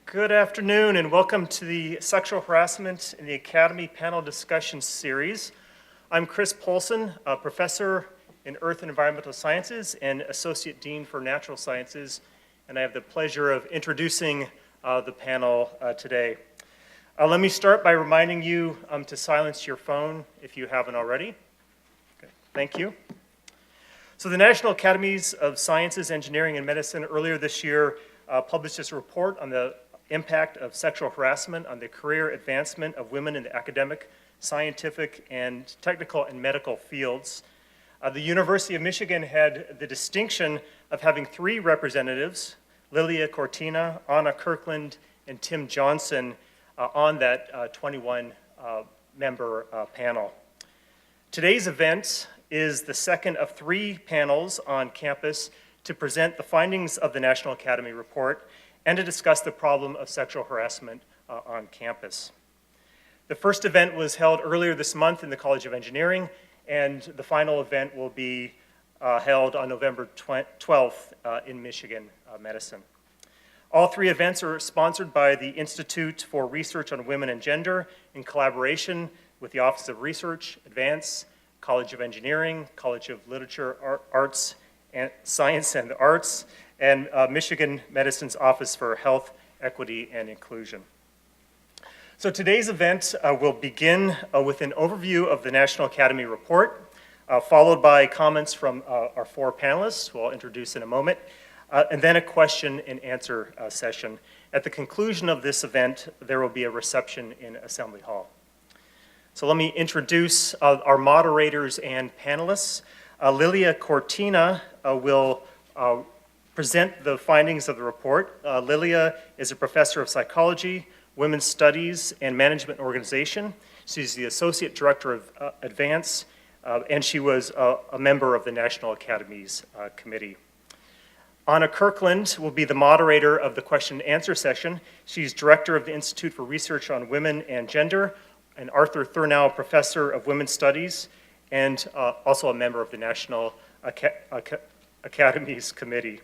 Good afternoon and welcome to the Sexual Harassment in the Academy panel discussion series. I'm Chris Polson, a professor in Earth and Environmental Sciences and Associate Dean for Natural Sciences, and I have the pleasure of introducing the panel today. Let me start by reminding you to silence your phone if you haven't already. Okay, thank you. So the National Academies of Sciences, Engineering, and Medicine earlier this year published this report on the impact of sexual harassment on the career advancement of women in the academic, scientific, and technical and medical fields. The University of Michigan had the distinction of having 3 representatives, Lilia, Cortina, Anna Kirkland, and Tim Johnson, on that 21-member panel. Today's event is the second of 3 panels on campus to present the findings of the National Academy report and to discuss the problem of sexual harassment on campus. The first event was held earlier this month in the College of Engineering, and the final event will be held on November 12th in Michigan Medicine. All 3 events are sponsored by the Institute for Research on Women and Gender in collaboration with the Office of Research, Advance, College of Engineering, College of Literature, Arts, and Science and the Arts, and Michigan Medicine's Office for Health, Equity, and Inclusion. So today's event will begin with an overview of the National Academy report, followed by comments from our 4 panelists, who I'll introduce in a moment, and then a question and answer session. At the conclusion of this event, there will be a reception in Assembly Hall. So let me introduce our moderators and panelists. Lilia Cortina will present the findings of the report. Lilia is a professor of psychology, women's studies, and management organization. She's the associate director of Advance, and she was a member of the National Academy's committee. Anna Kirkland will be the moderator of the question and answer session. She's director of the Institute for Research on Women and Gender, an Arthur Thurnau professor of women's studies, and also a member of the National Academy's committee.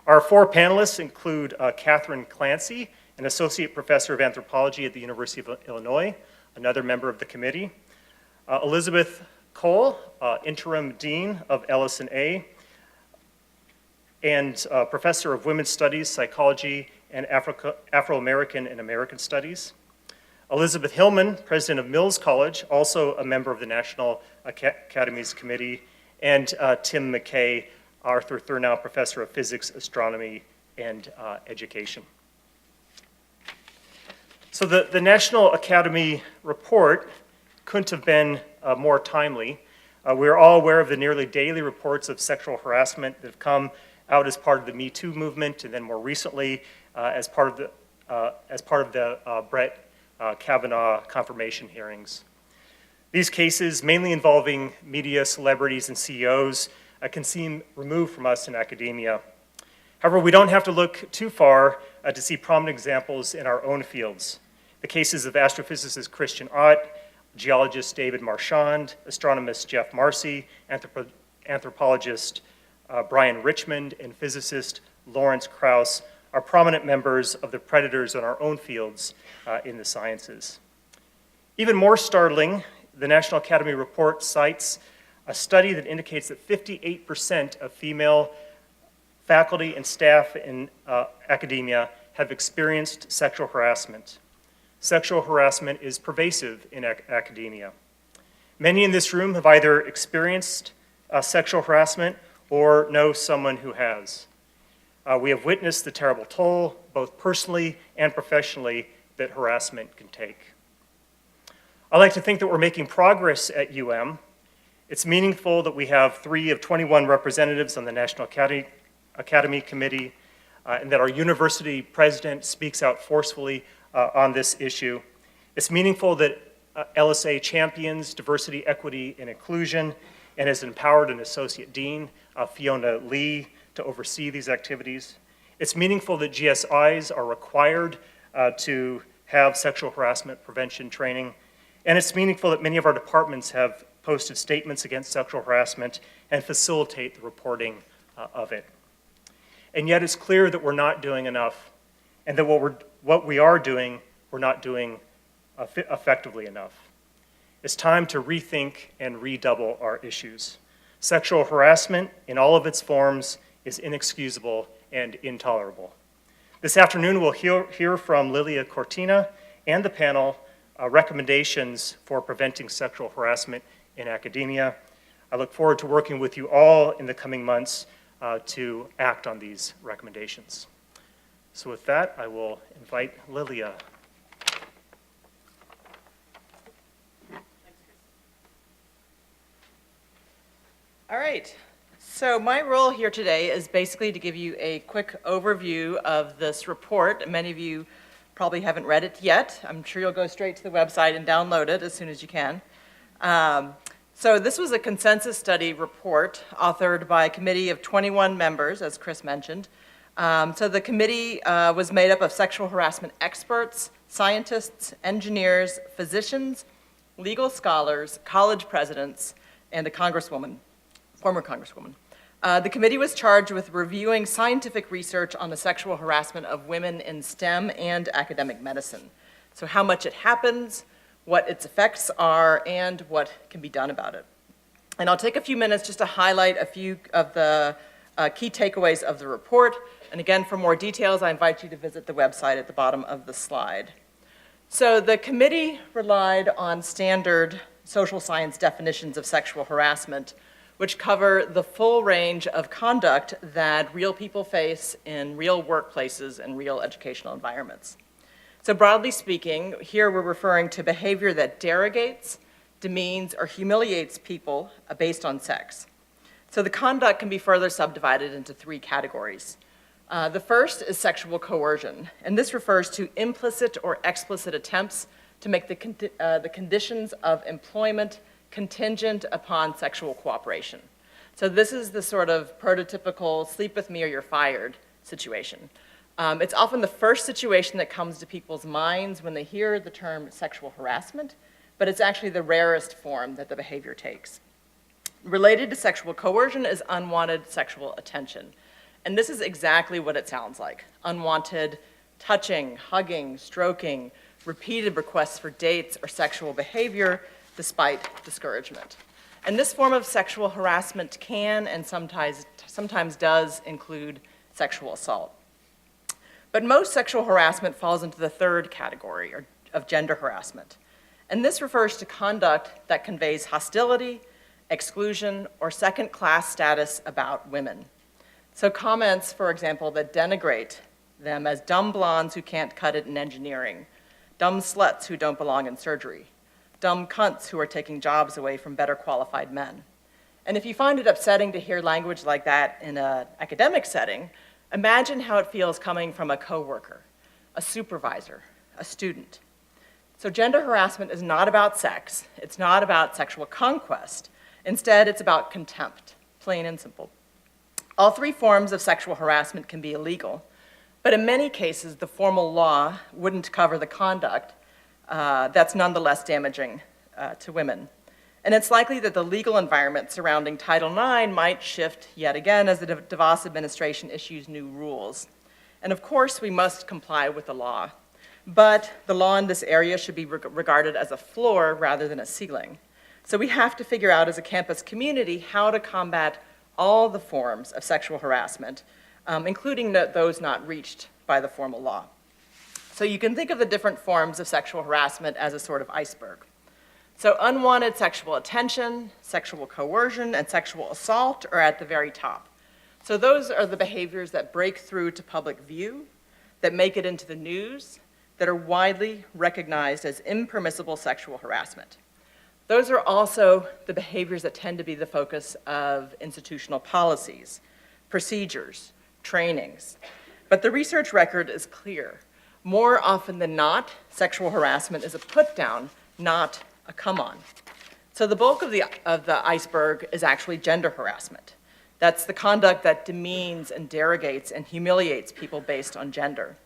Our 4 panelists include Kathryn Clancy, an associate professor of anthropology at the University of Illinois, another member of the committee. Elizabeth Cole, interim dean of LS&A, and professor of women's studies, psychology, and Afroamerican and American studies. Elizabeth Hillman, president of Mills College, also a member of the National Academy's committee, and Tim McKay, Arthur Thurnau professor of physics, astronomy, and education. So the National Academy report couldn't have been more timely. We're all aware of the nearly daily reports of sexual harassment that have come out as part of the Me Too movement, and then more recently as part of the Brett Kavanaugh confirmation hearings. These cases, mainly involving media, celebrities, and CEOs, can seem removed from us in academia. However, we don't have to look too far to see prominent examples in our own fields. The cases of astrophysicist Christian Ott, geologist David Marchand, astronomist Jeff Marcy, anthropologist Brian Richmond, and physicist Lawrence Krauss are prominent members of the predators in our own fields in the sciences. Even more startling, the National Academy report cites a study that indicates that 58% of female faculty and staff in academia have experienced sexual harassment. Sexual harassment is pervasive in academia. Many in this room have either experienced sexual harassment or know someone who has. We have witnessed the terrible toll, both personally and professionally, that harassment can take. I like to think that we're making progress at UM. It's meaningful that we have 3 of 21 representatives on the National Academy Committee, and that our university president speaks out forcefully on this issue. It's meaningful that LSA champions diversity, equity, and inclusion, and has empowered an associate dean, Fiona Lee, to oversee these activities. It's meaningful that GSIs are required to have sexual harassment prevention training. And it's meaningful that many of our departments have posted statements against sexual harassment and facilitate the reporting of it. And yet it's clear that we're not doing enough. and that what we are doing, we're not doing effectively enough. It's time to rethink and redouble our issues. Sexual harassment in all of its forms is inexcusable and intolerable. This afternoon, we'll hear from Lilia Cortina and the panel recommendations for preventing sexual harassment in academia. I look forward to working with you all in the coming months to act on these recommendations. So with that, I will invite Lilia. All right, so my role here today is basically to give you a quick overview of this report. Many of you probably haven't read it yet. I'm sure you'll go straight to the website and download it as soon as you can. So this was a consensus study report authored by a committee of 21 members, as Chris mentioned. So the committee was made up of sexual harassment experts, scientists, engineers, physicians, legal scholars, college presidents, and a congresswoman. Former congresswoman. The committee was charged with reviewing scientific research on the sexual harassment of women in STEM and academic medicine. So how much it happens, what its effects are, and what can be done about it. And I'll take a few minutes just to highlight a few of the key takeaways of the report. And again, for more details, I invite you to visit the website at the bottom of the slide. So the committee relied on standard social science definitions of sexual harassment, which cover the full range of conduct that real people face in real workplaces and real educational environments. So broadly speaking, here we're referring to behavior that derogates, demeans, or humiliates people based on sex. So the conduct can be further subdivided into three categories. The first is sexual coercion, and this refers to implicit or explicit attempts to make the conditions of employment contingent upon sexual cooperation. So this is the sort of prototypical sleep with me or you're fired situation. It's often the first situation that comes to people's minds when they hear the term sexual harassment, but it's actually the rarest form that the behavior takes. Related to sexual coercion is unwanted sexual attention. And this is exactly what it sounds like. Unwanted touching, hugging, stroking, repeated requests for dates or sexual behavior despite discouragement. And this form of sexual harassment can and sometimes does include sexual assault. But most sexual harassment falls into the third category of gender harassment. And this refers to conduct that conveys hostility, exclusion, or second-class status about women. So comments, for example, that denigrate them as dumb blondes who can't cut it in engineering, dumb sluts who don't belong in surgery, dumb cunts who are taking jobs away from better qualified men. And if you find it upsetting to hear language like that in an academic setting, imagine how it feels coming from a coworker, a supervisor, a student. So gender harassment is not about sex. It's not about sexual conquest. Instead, it's about contempt, plain and simple. All three forms of sexual harassment can be illegal, but in many cases, the formal law wouldn't cover the conduct that's nonetheless damaging to women. And it's likely that the legal environment surrounding Title IX might shift yet again as the DeVos administration issues new rules. And of course, we must comply with the law. But the law in this area should be regarded as a floor rather than a ceiling. So we have to figure out as a campus community how to combat all the forms of sexual harassment, including those not reached by the formal law. So you can think of the different forms of sexual harassment as a sort of iceberg. So unwanted sexual attention, sexual coercion, and sexual assault are at the very top. So those are the behaviors that break through to public view, that make it into the news, that are widely recognized as impermissible sexual harassment. Those are also the behaviors that tend to be the focus of institutional policies, procedures, trainings. But the research record is clear. More often than not, sexual harassment is a put-down, not a come-on. So the bulk of the iceberg is actually gender harassment. That's the conduct that demeans and derogates and humiliates people based on gender.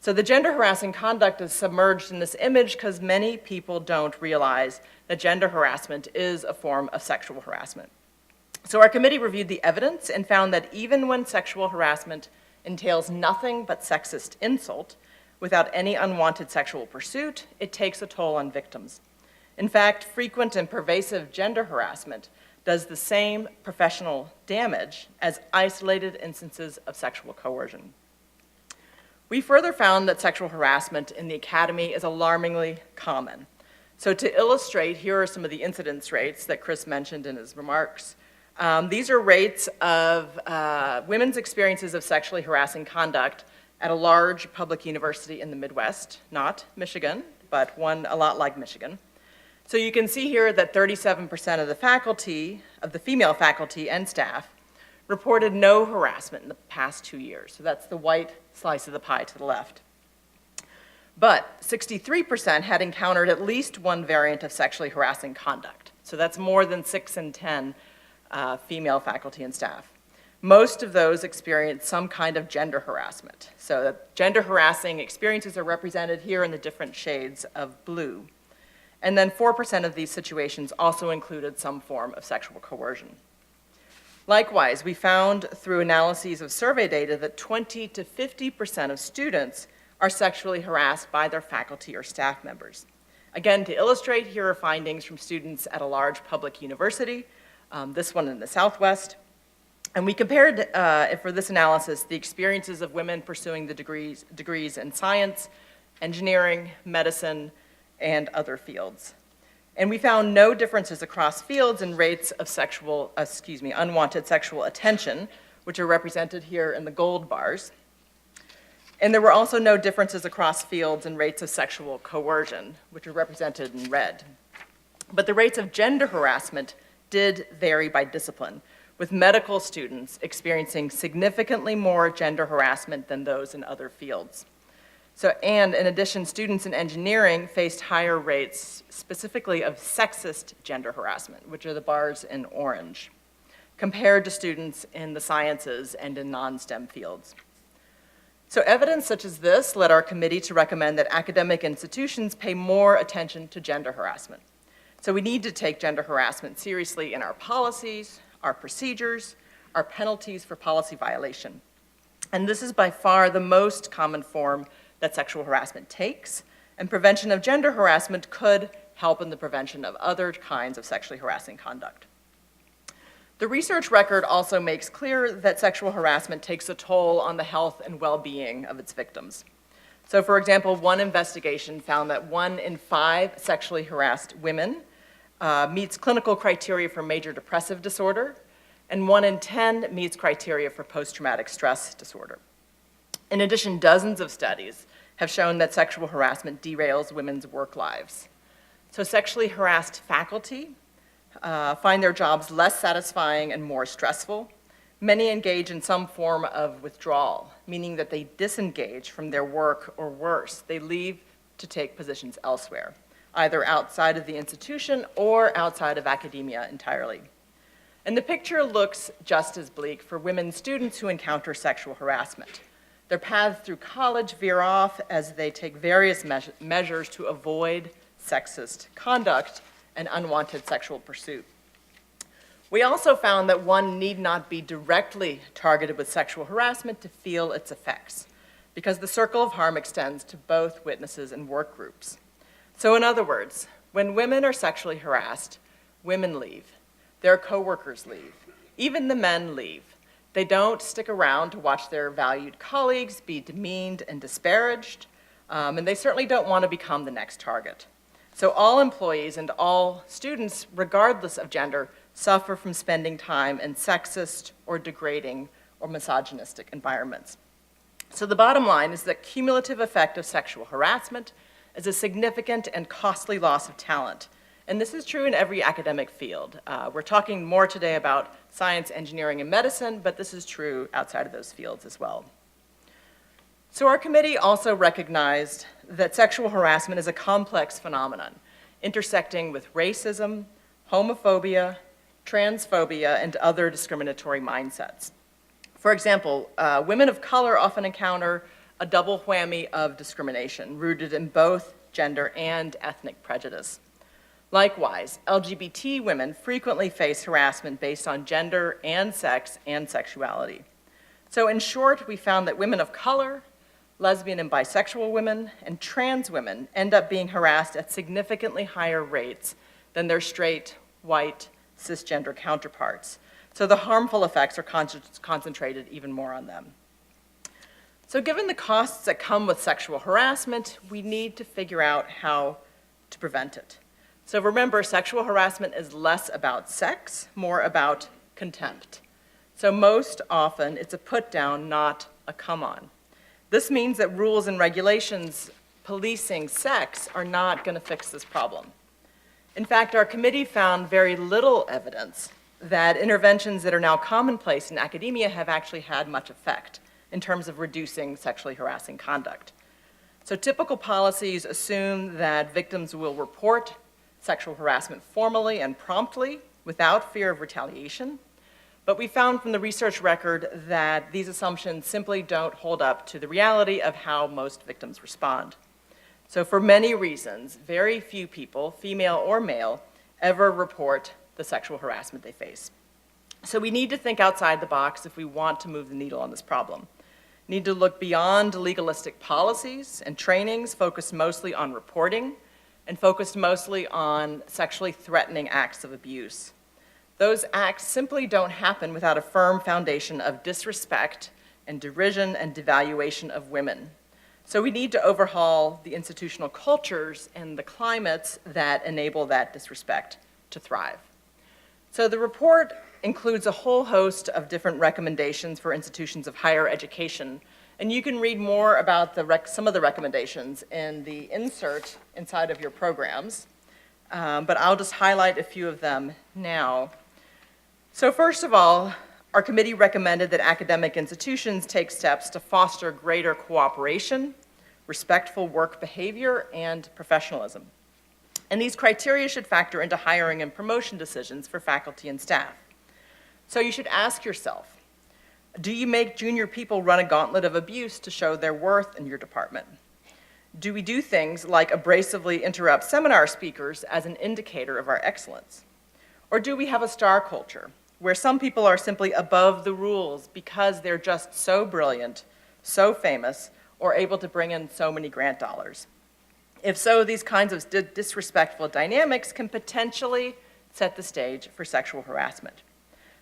So the gender harassing conduct is submerged in this image because many people don't realize that gender harassment is a form of sexual harassment. So our committee reviewed the evidence and found that even when sexual harassment entails nothing but sexist insult, without any unwanted sexual pursuit, it takes a toll on victims. In fact, frequent and pervasive gender harassment does the same professional damage as isolated instances of sexual coercion. We further found that sexual harassment in the academy is alarmingly common. So to illustrate, here are some of the incidence rates that Chris mentioned in his remarks. These are rates of women's experiences of sexually harassing conduct at a large public university in the Midwest, not Michigan, but one a lot like Michigan. So you can see here that 37% of the faculty, of the female faculty and staff, reported no harassment in the past 2 years. So that's the white slice of the pie to the left. But 63% had encountered at least one variant of sexually harassing conduct. So that's more than 6 in 10 female faculty and staff. Most of those experienced some kind of gender harassment. So the gender harassing experiences are represented here in the different shades of blue. And then 4% of these situations also included some form of sexual coercion. Likewise, we found through analyses of survey data that 20 to 50% of students are sexually harassed by their faculty or staff members. Again, to illustrate, here are findings from students at a large public university, this one in the Southwest. And we compared, for this analysis, the experiences of women pursuing the degrees in science, engineering, medicine, and other fields. And we found no differences across fields in rates of unwanted sexual attention, which are represented here in the gold bars. And there were also no differences across fields in rates of sexual coercion, which are represented in red. But the rates of gender harassment did vary by discipline, with medical students experiencing significantly more gender harassment than those in other fields. And in addition, students in engineering faced higher rates specifically of sexist gender harassment, which are the bars in orange, compared to students in the sciences and in non-STEM fields. So evidence such as this led our committee to recommend that academic institutions pay more attention to gender harassment. So we need to take gender harassment seriously in our policies, our procedures, our penalties for policy violation. And this is by far the most common form that sexual harassment takes, and prevention of gender harassment could help in the prevention of other kinds of sexually harassing conduct. The research record also makes clear that sexual harassment takes a toll on the health and well-being of its victims. So for example, one investigation found that 1 in 5 sexually harassed women meets clinical criteria for major depressive disorder, and 1 in 10 meets criteria for post-traumatic stress disorder. In addition, dozens of studies have shown that sexual harassment derails women's work lives. So sexually harassed faculty find their jobs less satisfying and more stressful. Many engage in some form of withdrawal, meaning that they disengage from their work, or worse, they leave to take positions elsewhere, either outside of the institution or outside of academia entirely. And the picture looks just as bleak for women students who encounter sexual harassment. Their paths through college veer off as they take various measures to avoid sexist conduct and unwanted sexual pursuit. We also found that one need not be directly targeted with sexual harassment to feel its effects, because the circle of harm extends to both witnesses and work groups. So in other words, when women are sexually harassed, women leave. Their coworkers leave. Even the men leave. They don't stick around to watch their valued colleagues be demeaned and disparaged, and they certainly don't want to become the next target. So all employees and all students, regardless of gender, suffer from spending time in sexist or degrading or misogynistic environments. So the bottom line is that cumulative effect of sexual harassment is a significant and costly loss of talent. And this is true in every academic field. We're talking more today about science, engineering, and medicine, but this is true outside of those fields as well. So our committee also recognized that sexual harassment is a complex phenomenon, intersecting with racism, homophobia, transphobia, and other discriminatory mindsets. For example, women of color often encounter a double whammy of discrimination rooted in both gender and ethnic prejudice. Likewise, LGBT women frequently face harassment based on gender and sex and sexuality. So in short, we found that women of color, lesbian and bisexual women, and trans women end up being harassed at significantly higher rates than their straight, white, cisgender counterparts. So the harmful effects are concentrated even more on them. So given the costs that come with sexual harassment, we need to figure out how to prevent it. So remember, sexual harassment is less about sex, more about contempt. So most often, it's a put down, not a come on. This means that rules and regulations policing sex are not going to fix this problem. In fact, our committee found very little evidence that interventions that are now commonplace in academia have actually had much effect in terms of reducing sexually harassing conduct. So typical policies assume that victims will report sexual harassment formally and promptly without fear of retaliation. But we found from the research record that these assumptions simply don't hold up to the reality of how most victims respond. So for many reasons, very few people, female or male, ever report the sexual harassment they face. So we need to think outside the box if we want to move the needle on this problem. Need to look beyond legalistic policies and trainings focused mostly on reporting and focused mostly on sexually threatening acts of abuse. Those acts simply don't happen without a firm foundation of disrespect and derision and devaluation of women. So we need to overhaul the institutional cultures and the climates that enable that disrespect to thrive. So the report includes a whole host of different recommendations for institutions of higher education, and you can read more about some of the recommendations in the insert inside of your programs, but I'll just highlight a few of them now. So first of all, our committee recommended that academic institutions take steps to foster greater cooperation, respectful work behavior, and professionalism. And these criteria should factor into hiring and promotion decisions for faculty and staff. So you should ask yourself, do you make junior people run a gauntlet of abuse to show their worth in your department? Do we do things like abrasively interrupt seminar speakers as an indicator of our excellence? Or do we have a star culture where some people are simply above the rules because they're just so brilliant, so famous, or able to bring in so many grant dollars? If so, these kinds of disrespectful dynamics can potentially set the stage for sexual harassment.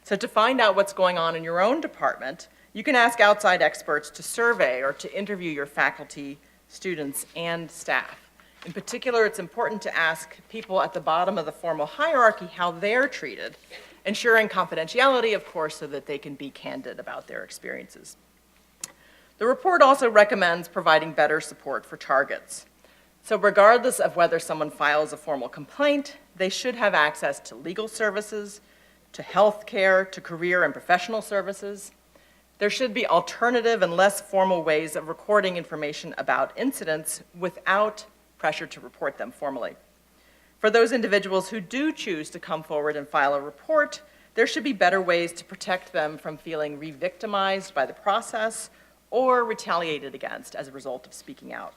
So to find out what's going on in your own department, you can ask outside experts to survey or to interview your faculty, students, and staff. In particular, it's important to ask people at the bottom of the formal hierarchy how they're treated, ensuring confidentiality, of course, so that they can be candid about their experiences. The report also recommends providing better support for targets. So regardless of whether someone files a formal complaint, they should have access to legal services, to health care, to career and professional services. There should be alternative and less formal ways of recording information about incidents without pressure to report them formally. For those individuals who do choose to come forward and file a report, there should be better ways to protect them from feeling re-victimized by the process or retaliated against as a result of speaking out.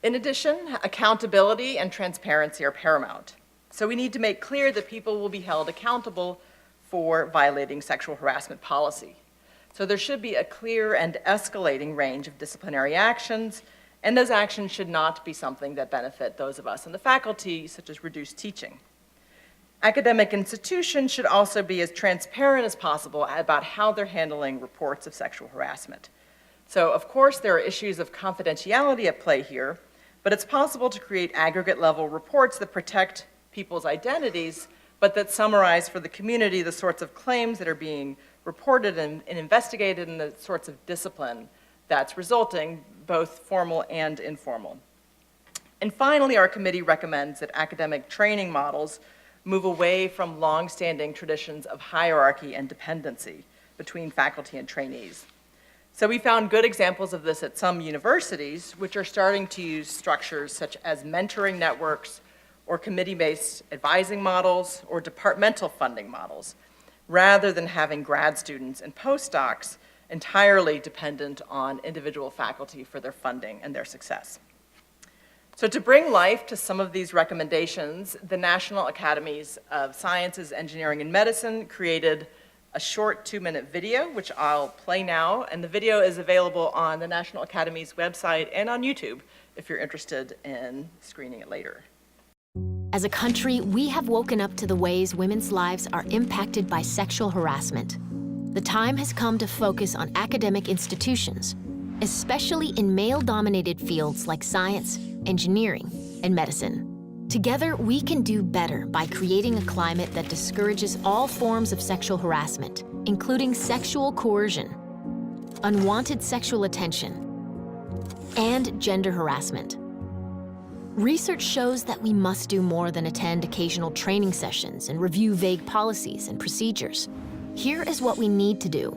In addition, accountability and transparency are paramount. So we need to make clear that people will be held accountable for violating sexual harassment policy. So there should be a clear and escalating range of disciplinary actions, and those actions should not be something that benefit those of us in the faculty, such as reduced teaching. Academic institutions should also be as transparent as possible about how they're handling reports of sexual harassment. So, of course, there are issues of confidentiality at play here, but it's possible to create aggregate-level reports that protect people's identities, but that summarize for the community the sorts of claims that are being reported and investigated and the sorts of discipline that's resulting, both formal and informal. And finally, our committee recommends that academic training models move away from long-standing traditions of hierarchy and dependency between faculty and trainees. So we found good examples of this at some universities, which are starting to use structures such as mentoring networks or committee-based advising models or departmental funding models, rather than having grad students and postdocs entirely dependent on individual faculty for their funding and their success. So to bring life to some of these recommendations, the National Academies of Sciences, Engineering, and Medicine created a short 2-minute video, which I'll play now. And the video is available on the National Academy's website and on YouTube if you're interested in screening it later. As a country, we have woken up to the ways women's lives are impacted by sexual harassment. The time has come to focus on academic institutions, especially in male-dominated fields like science, engineering, and medicine. Together, we can do better by creating a climate that discourages all forms of sexual harassment, including sexual coercion, unwanted sexual attention, and gender harassment. Research shows that we must do more than attend occasional training sessions and review vague policies and procedures. Here is what we need to do.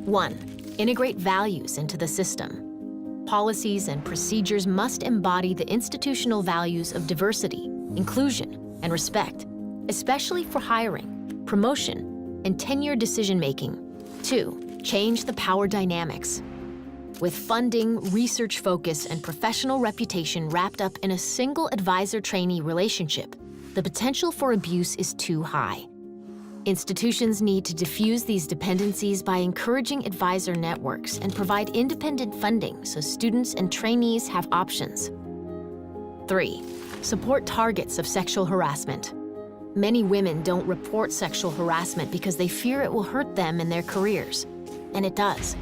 1. Integrate values into the system. Policies and procedures must embody the institutional values of diversity, inclusion, and respect, especially for hiring, promotion, and tenure decision-making. 2. Change the power dynamics. With funding, research focus, and professional reputation wrapped up in a single advisor-trainee relationship, the potential for abuse is too high. Institutions need to diffuse these dependencies by encouraging advisor networks and provide independent funding so students and trainees have options. 3. Support targets of sexual harassment. Many women don't report sexual harassment because they fear it will hurt them in their careers, and it does.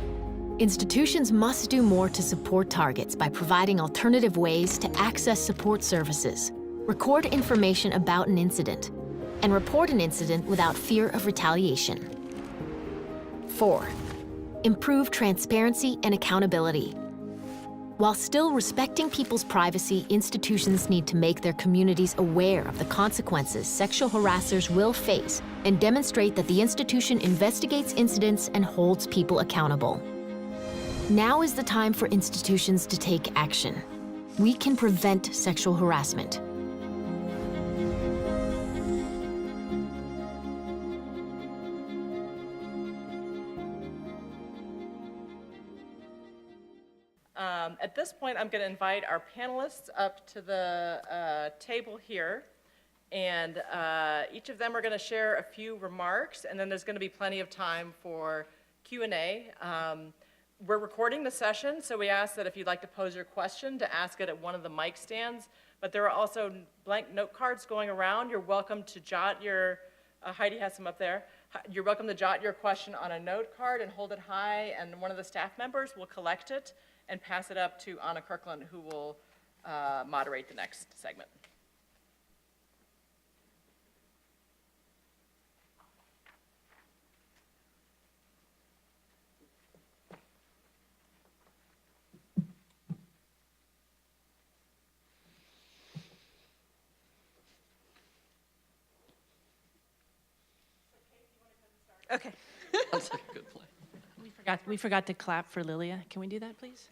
Institutions must do more to support targets by providing alternative ways to access support services, record information about an incident, and report an incident without fear of retaliation. 4. Improve transparency and accountability. While still respecting people's privacy, institutions need to make their communities aware of the consequences sexual harassers will face and demonstrate that the institution investigates incidents and holds people accountable. Now is the time for institutions to take action. We can prevent sexual harassment. At this point, I'm going to invite our panelists up to the table here, and each of them are going to share a few remarks, and then there's going to be plenty of time for Q&A. We're recording the session, so we ask that if you'd like to pose your question, to ask it at one of the mic stands, but there are also blank note cards going around. You're welcome to jot your, Heidi has some up there. You're welcome to jot your question on a note card and hold it high, and one of the staff members will collect it and pass it up to Anna Kirkland, who will moderate the next segment. Okay. That's a good plan. We forgot to clap for Lilia. Can we do that, please?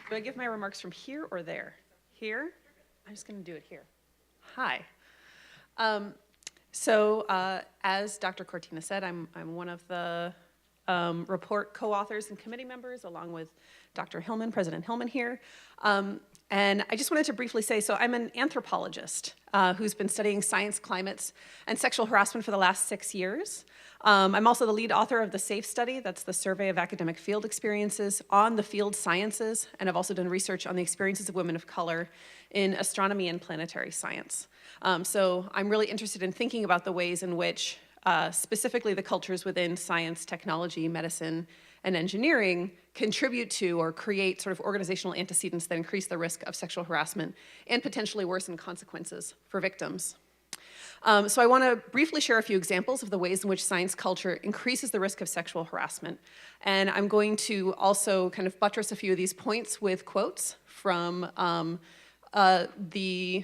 Do I give my remarks from here or there? Here? I'm just going to do it here. Hi. As Dr. Cortina said, I'm one of the report co-authors and committee members, along with Dr. Hillman, President Hillman here. And I just wanted to briefly say, so I'm an anthropologist who's been studying science, climates, and sexual harassment for the last 6 years. I'm also the lead author of the SAFE study, that's the Survey of Academic Field Experiences on the field sciences, and I've also done research on the experiences of women of color in astronomy and planetary science. So I'm really interested in thinking about the ways in which specifically the cultures within science, technology, medicine, and engineering contribute to or create sort of organizational antecedents that increase the risk of sexual harassment and potentially worsen consequences for victims. So I want to briefly share a few examples of the ways in which science culture increases the risk of sexual harassment. And I'm going to also kind of buttress a few of these points with quotes from the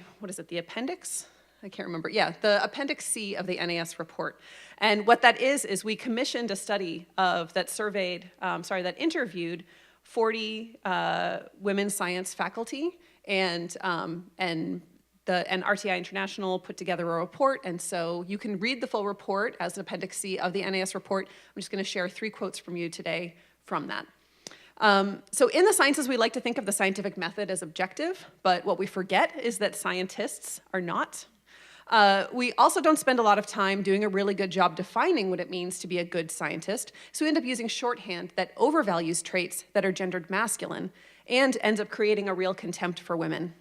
appendix? I can't remember. Yeah, the Appendix C of the NAS report. And what that is we commissioned a study that interviewed 40 women science faculty, and RTI International put together a report. And so you can read the full report as an Appendix C of the NAS report. I'm just going to share 3 quotes from you today from that. So in the sciences, we like to think of the scientific method as objective, but what we forget is that scientists are not. We also don't spend a lot of time doing a really good job defining what it means to be a good scientist, so we end up using shorthand that overvalues traits that are gendered masculine and ends up creating a real contempt for women.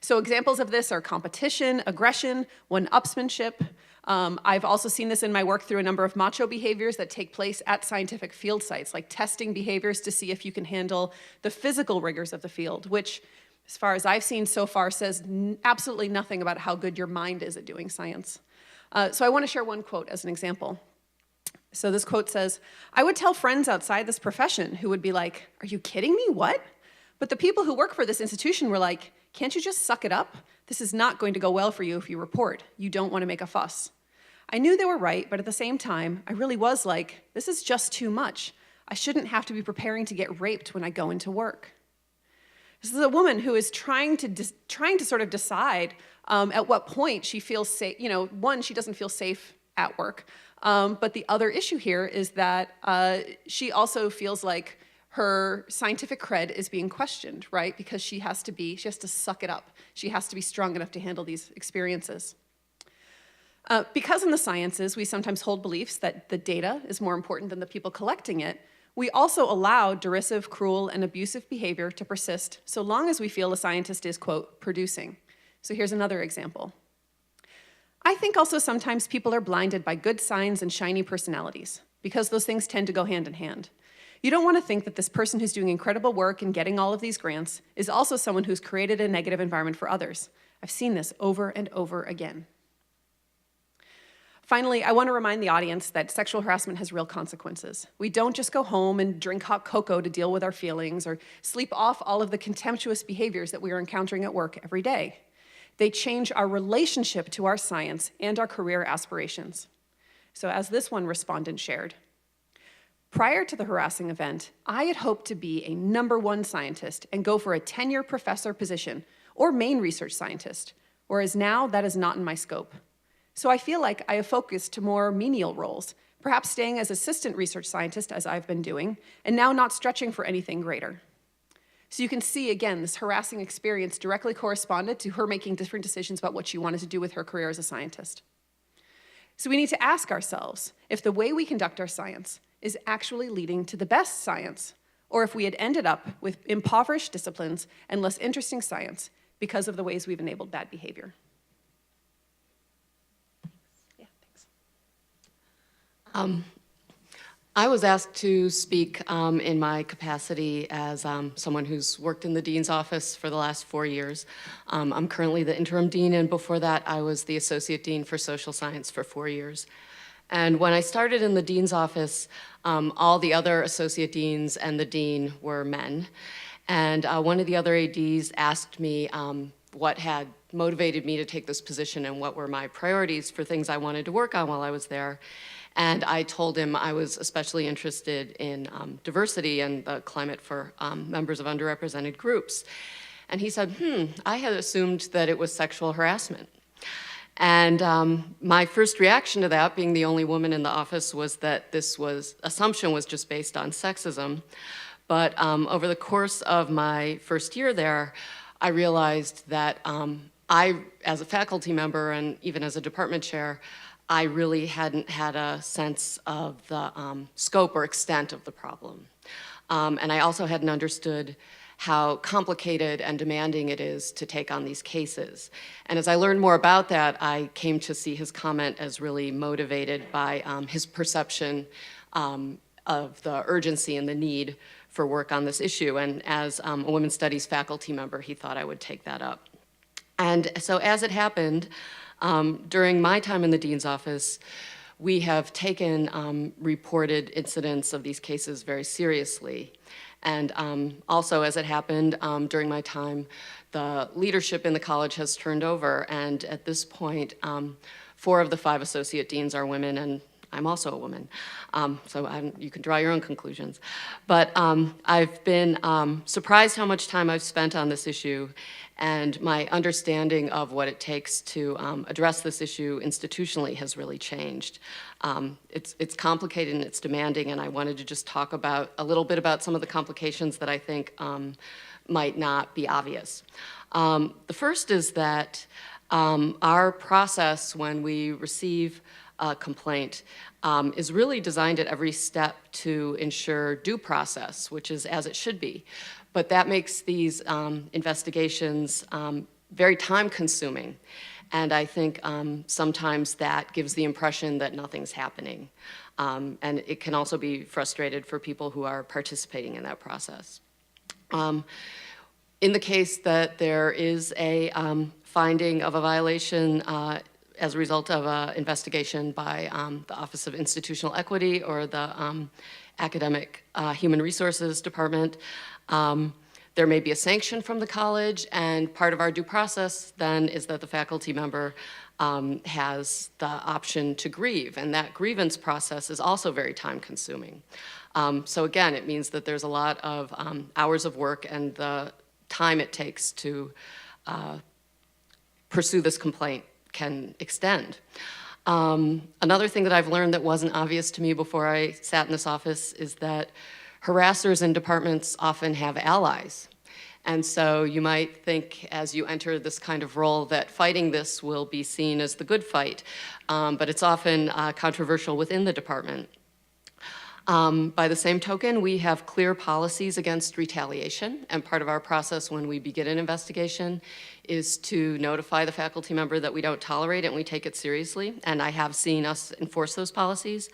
So examples of this are competition, aggression, one-upsmanship. I've also seen this in my work through a number of macho behaviors that take place at scientific field sites, like testing behaviors to see if you can handle the physical rigors of the field, which, as far as I've seen so far, says absolutely nothing about how good your mind is at doing science. So I want to share one quote as an example. So this quote says, "I would tell friends outside this profession who would be like, 'Are you kidding me? What?' But the people who work for this institution were like, 'Can't you just suck it up? This is not going to go well for you if you report. You don't want to make a fuss.' I knew they were right, but at the same time, I really was like, this is just too much. I shouldn't have to be preparing to get raped when I go into work." This is a woman who is trying to sort of decide at what point she feels safe. One, she doesn't feel safe at work, but the other issue here is that she also feels like her scientific cred is being questioned, right? Because she has to suck it up. She has to be strong enough to handle these experiences. Because in the sciences, we sometimes hold beliefs that the data is more important than the people collecting it, we also allow derisive, cruel, and abusive behavior to persist so long as we feel a scientist is, quote, producing. So here's another example. I think also sometimes people are blinded by good signs and shiny personalities, because those things tend to go hand in hand. You don't want to think that this person who's doing incredible work and getting all of these grants is also someone who's created a negative environment for others. I've seen this over and over again. Finally, I want to remind the audience that sexual harassment has real consequences. We don't just go home and drink hot cocoa to deal with our feelings or sleep off all of the contemptuous behaviors that we are encountering at work every day. They change our relationship to our science and our career aspirations. So as this one respondent shared, prior to the harassing event, I had hoped to be a #1 scientist and go for a tenure professor position or main research scientist, whereas now that is not in my scope. So I feel like I have focused to more menial roles, perhaps staying as assistant research scientist as I've been doing, and now not stretching for anything greater. So you can see, again, this harassing experience directly corresponded to her making different decisions about what she wanted to do with her career as a scientist. So we need to ask ourselves if the way we conduct our science is actually leading to the best science, or if we had ended up with impoverished disciplines and less interesting science because of the ways we've enabled bad behavior. I was asked to speak in my capacity as someone who's worked in the dean's office for the last 4 years. I'm currently the interim dean, and before that I was the associate dean for social science for 4 years. And when I started in the dean's office, all the other associate deans and the dean were men. And one of the other ADs asked me what had motivated me to take this position and what were my priorities for things I wanted to work on while I was there. And I told him I was especially interested in diversity and the climate for members of underrepresented groups. And he said, I had assumed that it was sexual harassment. And my first reaction to that, being the only woman in the office, was that this assumption was just based on sexism. But over the course of my first year there, I realized that I, as a faculty member and even as a department chair, I really hadn't had a sense of the scope or extent of the problem. And I also hadn't understood how complicated and demanding it is to take on these cases. And as I learned more about that, I came to see his comment as really motivated by his perception of the urgency and the need for work on this issue. And as a women's studies faculty member, he thought I would take that up. And so as it happened, during my time in the dean's office, we have taken reported incidents of these cases very seriously. And also, as it happened during my time, the leadership in the college has turned over, and at this point, 4 of the 5 associate deans are women, and I'm also a woman. You can draw your own conclusions. But I've been surprised how much time I've spent on this issue, and my understanding of what it takes to address this issue institutionally has really changed. It's complicated and it's demanding, and I wanted to just talk about a little bit about some of the complications that I think might not be obvious. The first is that our process when we receive a complaint is really designed at every step to ensure due process, which is as it should be. But that makes these investigations very time-consuming. And I think sometimes that gives the impression that nothing's happening. And it can also be frustrated for people who are participating in that process. In the case that there is a finding of a violation as a result of an investigation by the Office of Institutional Equity or the Academic Human Resources Department, there may be a sanction from the college, and part of our due process then is that the faculty member has the option to grieve, and that grievance process is also very time-consuming. So again, it means that there's a lot of hours of work and the time it takes to pursue this complaint can extend. Another thing that I've learned that wasn't obvious to me before I sat in this office is that harassers in departments often have allies. And so you might think as you enter this kind of role that fighting this will be seen as the good fight, but it's often controversial within the department. By the same token, we have clear policies against retaliation, and part of our process when we begin an investigation is to notify the faculty member that we don't tolerate it and we take it seriously, and I have seen us enforce those policies.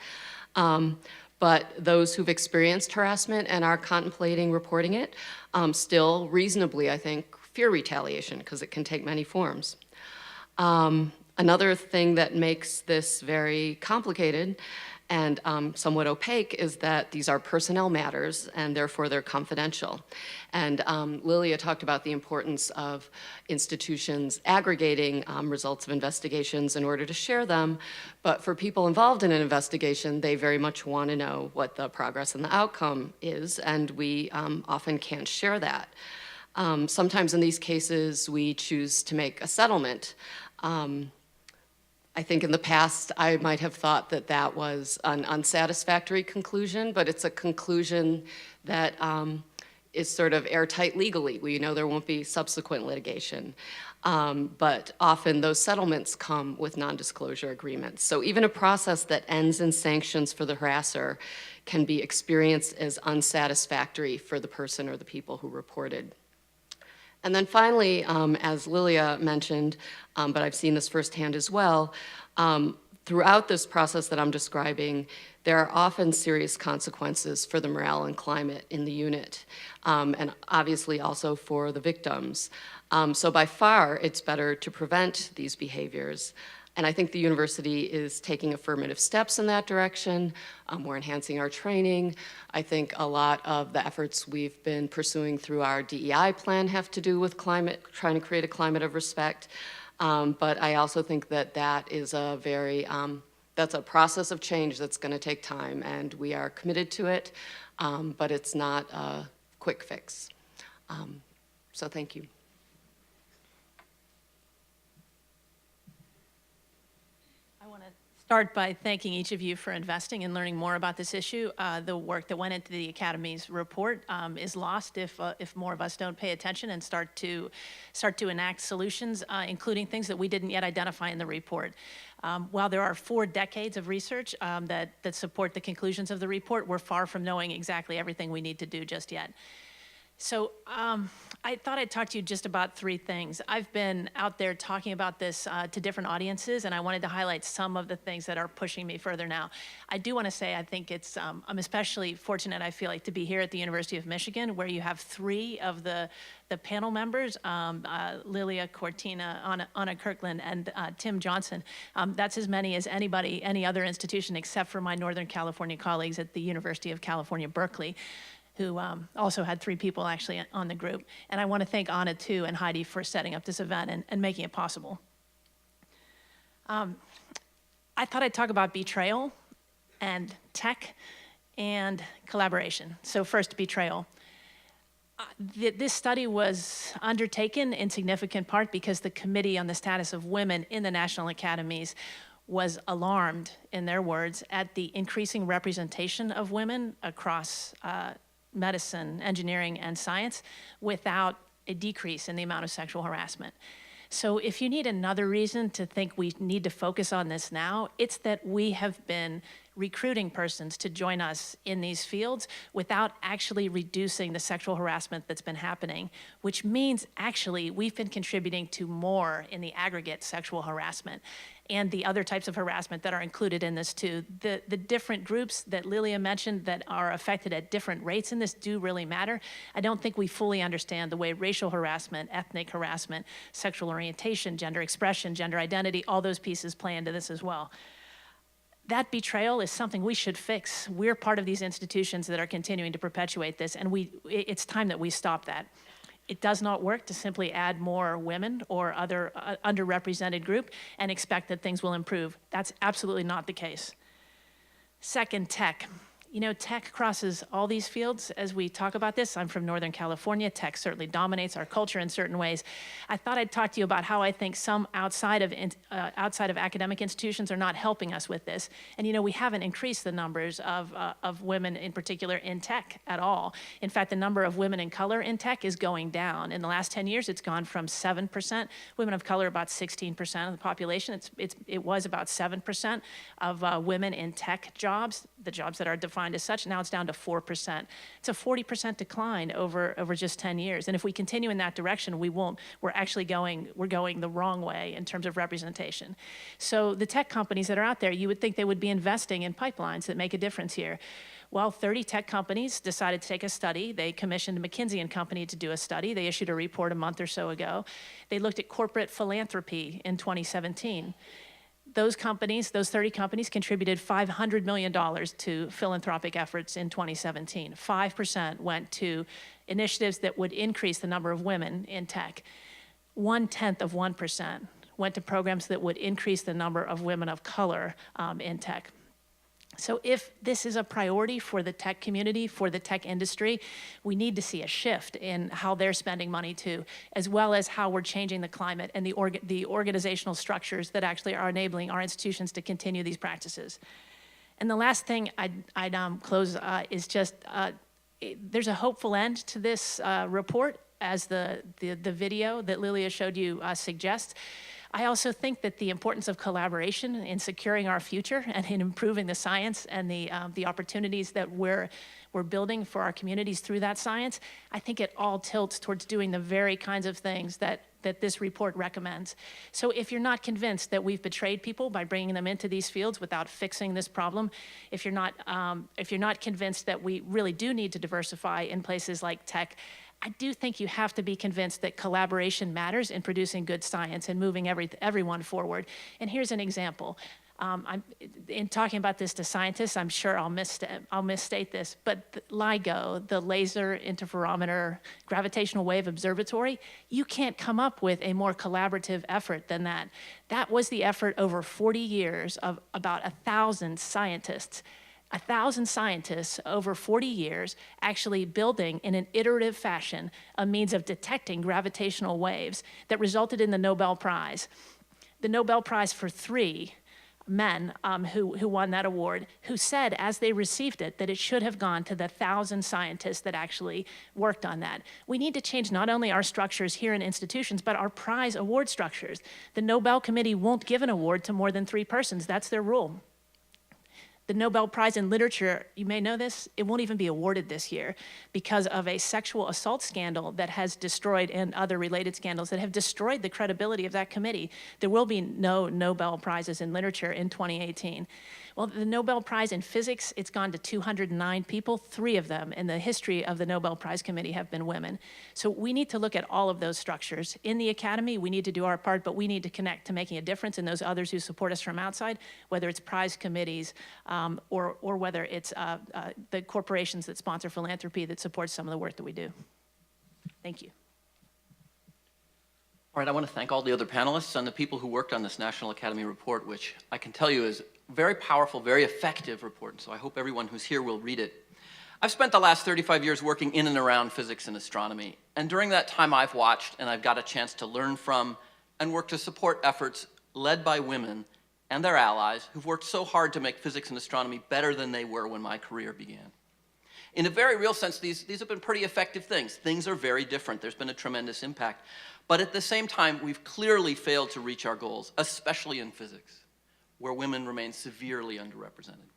But those who've experienced harassment and are contemplating reporting it still reasonably, I think, fear retaliation because it can take many forms. Another thing that makes this very complicated and somewhat opaque is that these are personnel matters and therefore they're confidential. And Lilia talked about the importance of institutions aggregating results of investigations in order to share them, but for people involved in an investigation, they very much want to know what the progress and the outcome is, and we often can't share that. Sometimes in these cases, we choose to make a settlement. I think in the past, I might have thought that that was an unsatisfactory conclusion, but it's a conclusion that is sort of airtight legally. We know there won't be subsequent litigation. But often those settlements come with non-disclosure agreements. So even a process that ends in sanctions for the harasser can be experienced as unsatisfactory for the person or the people who reported. And then finally, as Lilia mentioned, but I've seen this firsthand as well, throughout this process that I'm describing, there are often serious consequences for the morale and climate in the unit, and obviously also for the victims. So by far, it's better to prevent these behaviors. And I think the university is taking affirmative steps in that direction. We're enhancing our training. I think a lot of the efforts we've been pursuing through our DEI plan have to do with climate, trying to create a climate of respect. But I also think that that is a very, that's a process of change that's going to take time, and we are committed to it, but it's not a quick fix. So thank you. Start by thanking each of you for investing in learning more about this issue. The work that went into the Academy's report is lost if more of us don't pay attention and start to enact solutions, including things that we didn't yet identify in the report. While there are 4 decades of research that support the conclusions of the report, we're far from knowing exactly everything we need to do just yet. So I thought I'd talk to you just about 3 things. I've been out there talking about this to different audiences, and I wanted to highlight some of the things that are pushing me further now. I do want to say I think it's, I'm especially fortunate, I feel like, to be here at the University of Michigan, where you have 3 of the panel members, Lilia, Cortina, Anna Kirkland, and Tim Johnson. That's as many as anybody, any other institution, except for my Northern California colleagues at the University of California, Berkeley, who also had 3 people actually on the group. And I want to thank Anna, too, and Heidi for setting up this event and making it possible. I thought I'd talk about betrayal. and tech and collaboration. So first, betrayal. This study was undertaken in significant part because the Committee on the Status of Women in the National Academies was alarmed, in their words, at the increasing representation of women across medicine, engineering, and science without a decrease in the amount of sexual harassment. So if you need another reason to think we need to focus on this now, it's that we have been recruiting persons to join us in these fields without actually reducing the sexual harassment that's been happening, which means actually we've been contributing to more in the aggregate sexual harassment and the other types of harassment that are included in this too. The different groups that Lilia mentioned that are affected at different rates in this do really matter. I don't think we fully understand the way racial harassment, ethnic harassment, sexual orientation, gender expression, gender identity, all those pieces play into this as well. That betrayal is something we should fix. We're part of these institutions that are continuing to perpetuate this, and it's time that we stop that. It does not work to simply add more women or other underrepresented group and expect that things will improve. That's absolutely not the case. Second, tech. You know, tech crosses all these fields as we talk about this. I'm from Northern California. Tech certainly dominates our culture in certain ways. I thought I'd talk to you about how I think some outside of academic institutions are not helping us with this. And you know, we haven't increased the numbers of women in particular in tech at all. In fact, the number of women in color in tech is going down. In the last 10 years, it's gone from 7%. Women of color, about 16% of the population. It was about 7% of women in tech jobs, the jobs that are defined as such. Now it's down to 4%. It's a 40% decline over just 10 years. And if we continue in that direction, we're going the wrong way in terms of representation. So the tech companies that are out there, you would think they would be investing in pipelines that make a difference here. Well, 30 tech companies decided to take a study. They commissioned McKinsey & Company to do a study. They issued a report a month or so ago. They looked at corporate philanthropy in 2017. Those companies, those 30 companies, contributed $500 million to philanthropic efforts in 2017. 5% went to initiatives that would increase the number of women in tech. 0.1% went to programs that would increase the number of women of color in tech. So if this is a priority for the tech community, for the tech industry, we need to see a shift in how they're spending money too, as well as how we're changing the climate and the organizational structures that actually are enabling our institutions to continue these practices. And the last thing I'd close is just, there's a hopeful end to this report, as the video that Lilia showed you suggests. I also think that the importance of collaboration in securing our future and in improving the science and the opportunities that we're building for our communities through that science, I think it all tilts towards doing the very kinds of things that this report recommends. So if you're not convinced that we've betrayed people by bringing them into these fields without fixing this problem, if you're not convinced that we really do need to diversify in places like tech, I do think you have to be convinced that collaboration matters in producing good science and moving everyone forward. And here's an example. In talking about this to scientists, I'm sure I'll misstate this, but LIGO, the Laser Interferometer Gravitational Wave Observatory, you can't come up with a more collaborative effort than that. That was the effort over 40 years of about 1,000 scientists. 1,000 scientists over 40 years actually building in an iterative fashion a means of detecting gravitational waves that resulted in the Nobel Prize. The Nobel Prize for 3 men who won that award, who said as they received it that it should have gone to the 1,000 scientists that actually worked on that. We need to change not only our structures here in institutions, but our prize award structures. The Nobel Committee won't give an award to more than 3 persons. That's their rule. The Nobel Prize in Literature, you may know this, it won't even be awarded this year because of a sexual assault scandal that has destroyed, and other related scandals that have destroyed the credibility of that committee. There will be no Nobel Prizes in Literature in 2018. Well, the Nobel Prize in Physics, it's gone to 209 people. 3 of them in the history of the Nobel Prize Committee have been women. So we need to look at all of those structures. In the academy, we need to do our part, but we need to connect to making a difference in those others who support us from outside, whether it's prize committees or whether it's the corporations that sponsor philanthropy that supports some of the work that we do. Thank you. All right, I want to thank all the other panelists and the people who worked on this National Academy report, which I can tell you is Very powerful, very effective report, and so I hope everyone who's here will read it. I've spent the last 35 years working in and around physics and astronomy, and during that time I've watched and I've got a chance to learn from and work to support efforts led by women and their allies who've worked so hard to make physics and astronomy better than they were when my career began. In a very real sense, these have been pretty effective things. Things are very different. There's been a tremendous impact. But at the same time, we've clearly failed to reach our goals, especially in physics, where women remain severely underrepresented.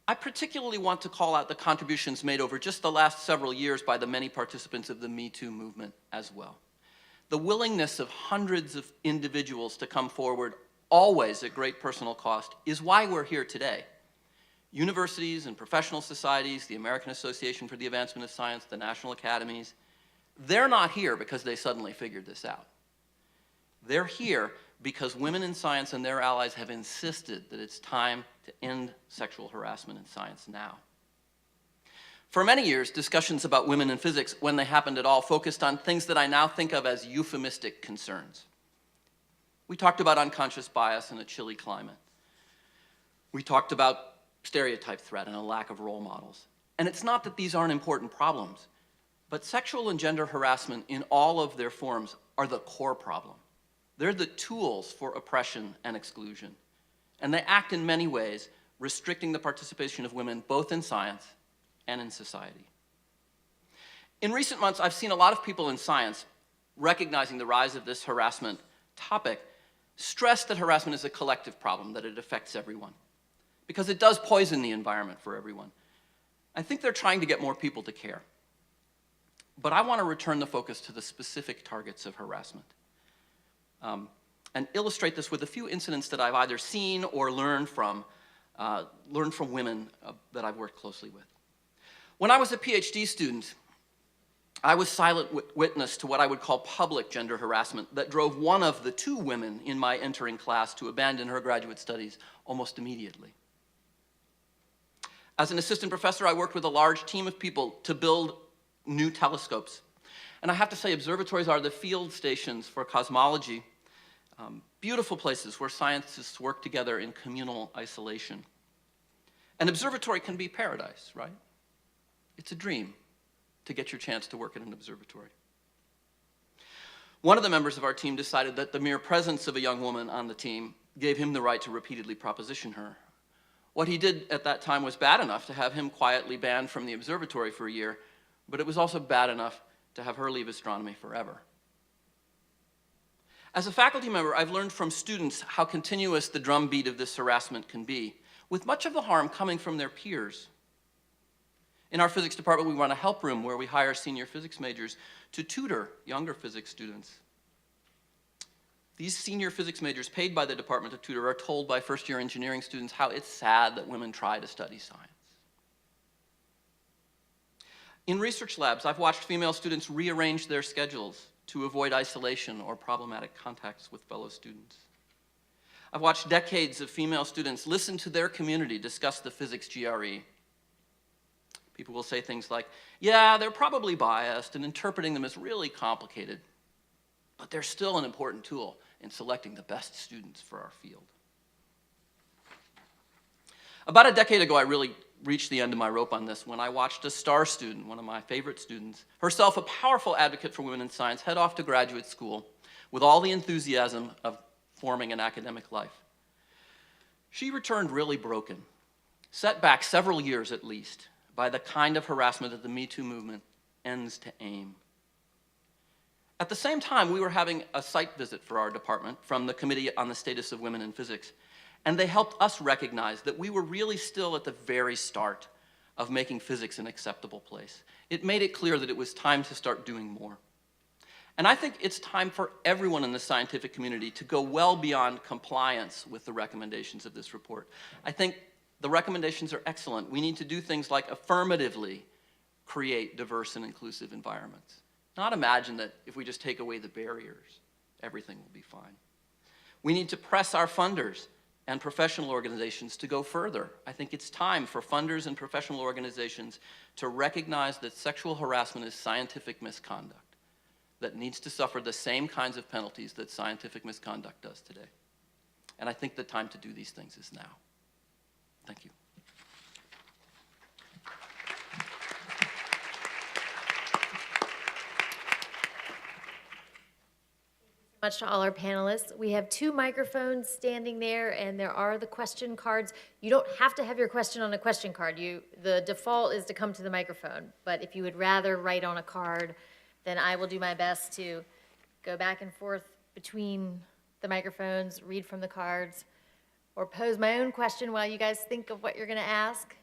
I particularly want to call out the contributions made over just the last several years by the many participants of the Me Too movement as well. The willingness of hundreds of individuals to come forward, always at great personal cost, is why we're here today. Universities and professional societies, the American Association for the Advancement of Science, the national academies, they're not here because they suddenly figured this out. They're here because women in science and their allies have insisted that it's time to end sexual harassment in science now. For many years, discussions about women in physics, when they happened at all, focused on things that I now think of as euphemistic concerns. We talked about unconscious bias in a chilly climate. We talked about stereotype threat and a lack of role models. And it's not that these aren't important problems, but sexual and gender harassment in all of their forms are the core problem. They're the tools for oppression and exclusion. And they act in many ways, restricting the participation of women both in science and in society. In recent months, I've seen a lot of people in science, recognizing the rise of this harassment topic, stress that harassment is a collective problem, that it affects everyone, because it does poison the environment for everyone. I think they're trying to get more people to care. But I want to return the focus to the specific targets of harassment and illustrate this with a few incidents that I've either seen or learned from women that I've worked closely with. When I was a PhD student, I was silent witness to what I would call public gender harassment that drove one of the two women in my entering class to abandon her graduate studies almost immediately. As an assistant professor, I worked with a large team of people to build new telescopes. And I have to say, observatories are the field stations for cosmology, beautiful places where scientists work together in communal isolation. An observatory can be paradise, right? It's a dream to get your chance to work in an observatory. One of the members of our team decided that the mere presence of a young woman on the team gave him the right to repeatedly proposition her. What he did at that time was bad enough to have him quietly banned from the observatory for a year, but it was also bad enough to have her leave astronomy forever. As a faculty member, I've learned from students how continuous the drumbeat of this harassment can be, with much of the harm coming from their peers. In our physics department, we run a help room where we hire senior physics majors to tutor younger physics students. These senior physics majors paid by the department to tutor are told by first-year engineering students how it's sad that women try to study science. In research labs, I've watched female students rearrange their schedules to avoid isolation or problematic contacts with fellow students. I've watched decades of female students listen to their community discuss the physics GRE. People will say things like, yeah, they're probably biased and interpreting them is really complicated, but they're still an important tool in selecting the best students for our field. About a decade ago, I really reached the end of my rope on this when I watched a star student, one of my favorite students, herself a powerful advocate for women in science, head off to graduate school with all the enthusiasm of forming an academic life. She returned really broken, set back several years at least by the kind of harassment that the Me Too movement ends to aim. At the same time, we were having a site visit for our department from the Committee on the Status of Women in Physics, and they helped us recognize that we were really still at the very start of making physics an acceptable place. It made it clear that it was time to start doing more. And I think it's time for everyone in the scientific community to go well beyond compliance with the recommendations of this report. I think the recommendations are excellent. We need to do things like affirmatively create diverse and inclusive environments. Not imagine that if we just take away the barriers, everything will be fine. We need to press our funders and professional organizations to go further. I think it's time for funders and professional organizations to recognize that sexual harassment is scientific misconduct that needs to suffer the same kinds of penalties that scientific misconduct does today. And I think the time to do these things is now. Thank you. Much to all our panelists. We have 2 microphones standing there, and there are the question cards. You don't have to have your question on a question card. The default is to come to the microphone, but if you would rather write on a card, then I will do my best to go back and forth between the microphones, read from the cards, or pose my own question while you guys think of what you're going to ask.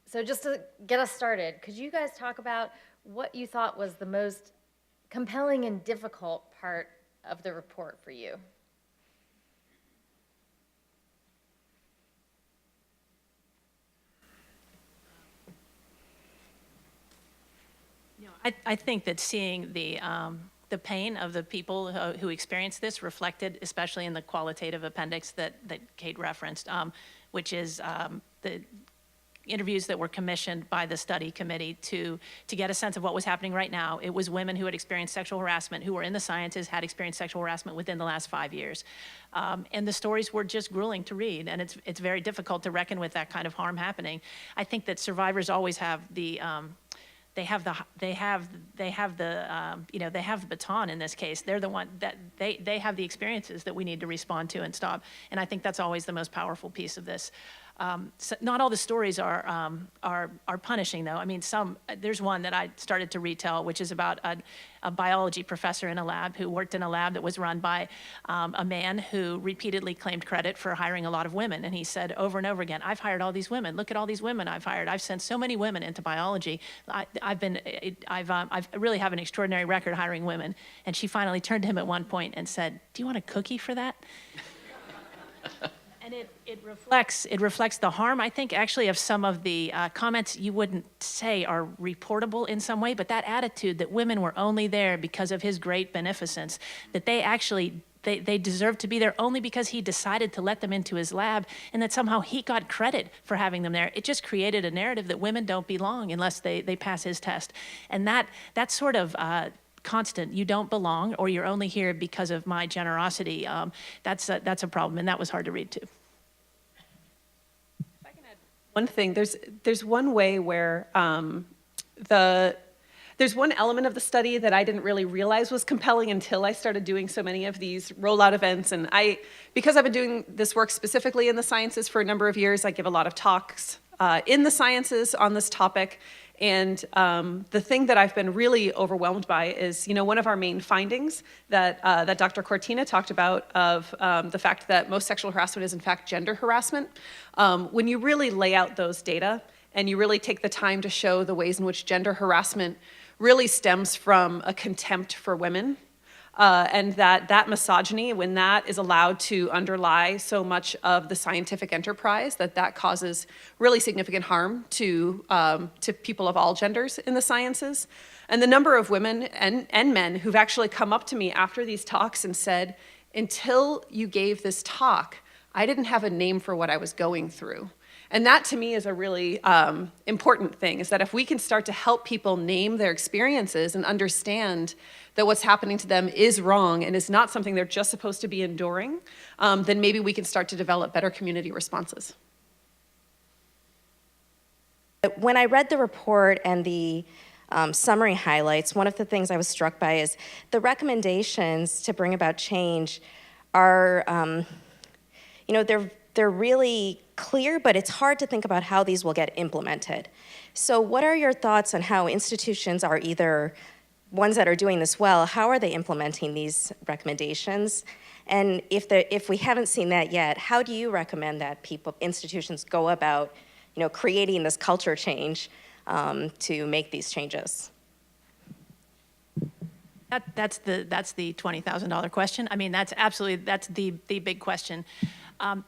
So just to get us started, could you guys talk about what you thought was the most compelling and difficult part of the report for you? I think that seeing the pain of the people who experienced this reflected, especially in the qualitative appendix that Kate referenced, which is the interviews that were commissioned by the study committee to get a sense of what was happening right now. It was women who had experienced sexual harassment, who were in the sciences, had experienced sexual harassment within the last 5 years. And the stories were just grueling to read, and it's very difficult to reckon with that kind of harm happening. I think that survivors always have the they have the baton in this case. They're the one that they have the experiences that we need to respond to and stop. And I think that's always the most powerful piece of this. So not all the stories are punishing, though. I mean, there's one that I started to retell, which is about a biology professor in a lab who worked in a lab that was run by a man who repeatedly claimed credit for hiring a lot of women. And he said over and over again, I've hired all these women. Look at all these women I've hired. I've sent so many women into biology. I really have an extraordinary record hiring women. And she finally turned to him at one point and said, do you want a cookie for that? And it reflects the harm, I think, actually, of some of the comments you wouldn't say are reportable in some way, but that attitude that women were only there because of his great beneficence, that they actually, they deserved to be there only because he decided to let them into his lab, and that somehow he got credit for having them there. It just created a narrative that women don't belong unless they pass his test. And that sort of constant, you don't belong, or you're only here because of my generosity, that's a problem, and that was hard to read too. If I can add one thing, there's one way where there's one element of the study that I didn't really realize was compelling until I started doing so many of these rollout events. And because I've been doing this work specifically in the sciences for a number of years, I give a lot of talks in the sciences on this topic. And the thing that I've been really overwhelmed by is, one of our main findings that Dr. Cortina talked about of the fact that most sexual harassment is in fact gender harassment. When you really lay out those data and you really take the time to show the ways in which gender harassment really stems from a contempt for women, and that misogyny, when that is allowed to underlie so much of the scientific enterprise, that causes really significant harm to people of all genders in the sciences. And the number of women and men who've actually come up to me after these talks and said, until you gave this talk, I didn't have a name for what I was going through. And that to me is a really important thing, is that if we can start to help people name their experiences and understand that what's happening to them is wrong and is not something they're just supposed to be enduring, then maybe we can start to develop better community responses. When I read the report and the summary highlights, one of the things I was struck by is the recommendations to bring about change are, they're really clear, but it's hard to think about how these will get implemented. So what are your thoughts on how institutions are either ones that are doing this well, how are they implementing these recommendations? And if we haven't seen that yet, how do you recommend that institutions go about, creating this culture change to make these changes? That's the $20,000 question. I mean, that's the big question.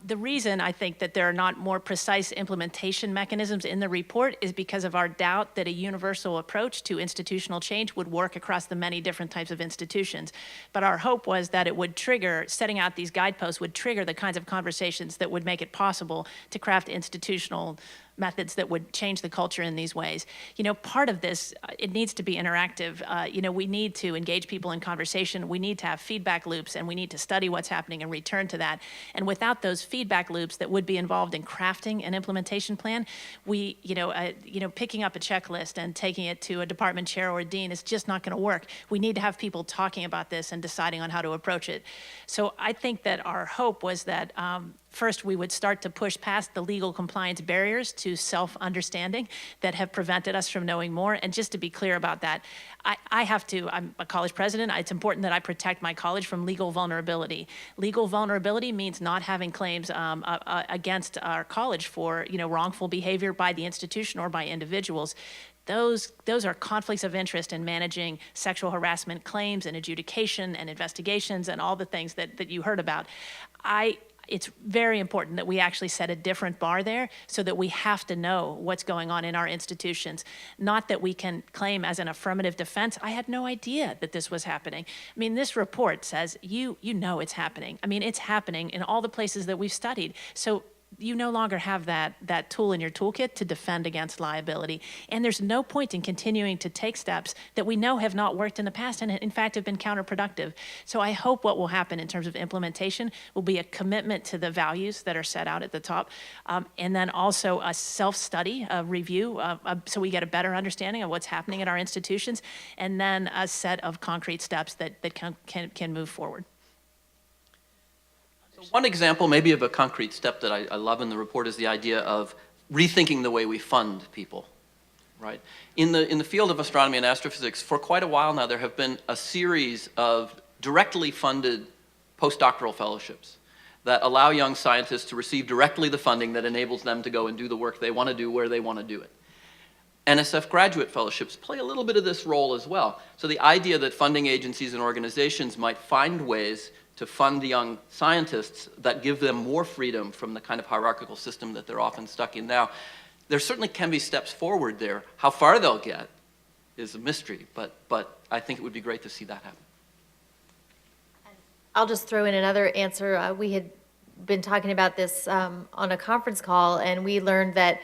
The reason I think that there are not more precise implementation mechanisms in the report is because of our doubt that a universal approach to institutional change would work across the many different types of institutions. But our hope was that it would trigger, setting out these guideposts would trigger the kinds of conversations that would make it possible to craft institutional methods that would change the culture in these ways. You know, part of this, it needs to be interactive. You know, we need to engage people in conversation. We need to have feedback loops, and we need to study what's happening and return to that. And without those feedback loops that would be involved in crafting an implementation plan, we, picking up a checklist and taking it to a department chair or a dean is just not going to work. We need to have people talking about this and deciding on how to approach it. So I think that our hope was that first, we would start to push past the legal compliance barriers to self-understanding that have prevented us from knowing more. And just to be clear about that, I'm a college president. It's important that I protect my college from legal vulnerability. Legal vulnerability means not having claims against our college for, wrongful behavior by the institution or by individuals. Those are conflicts of interest in managing sexual harassment claims and adjudication and investigations and all the things that you heard about. It's very important that we actually set a different bar there so that we have to know what's going on in our institutions. Not that we can claim as an affirmative defense, I had no idea that this was happening. I mean, this report says, you know it's happening. I mean, it's happening in all the places that we've studied. So you no longer have that tool in your toolkit to defend against liability. And there's no point in continuing to take steps that we know have not worked in the past and in fact have been counterproductive. So I hope what will happen in terms of implementation will be a commitment to the values that are set out at the top, and then also a self-study, a review, so we get a better understanding of what's happening at our institutions, and then a set of concrete steps that can move forward. So one example maybe of a concrete step that I love in the report is the idea of rethinking the way we fund people, right? In the field of astronomy and astrophysics, for quite a while now, there have been a series of directly funded postdoctoral fellowships that allow young scientists to receive directly the funding that enables them to go and do the work they want to do where they want to do it. NSF graduate fellowships play a little bit of this role as well. So the idea that funding agencies and organizations might find ways to fund young scientists that give them more freedom from the kind of hierarchical system that they're often stuck in now. There certainly can be steps forward there. How far they'll get is a mystery, but I think it would be great to see that happen. I'll just throw in another answer. We had been talking about this on a conference call, and we learned that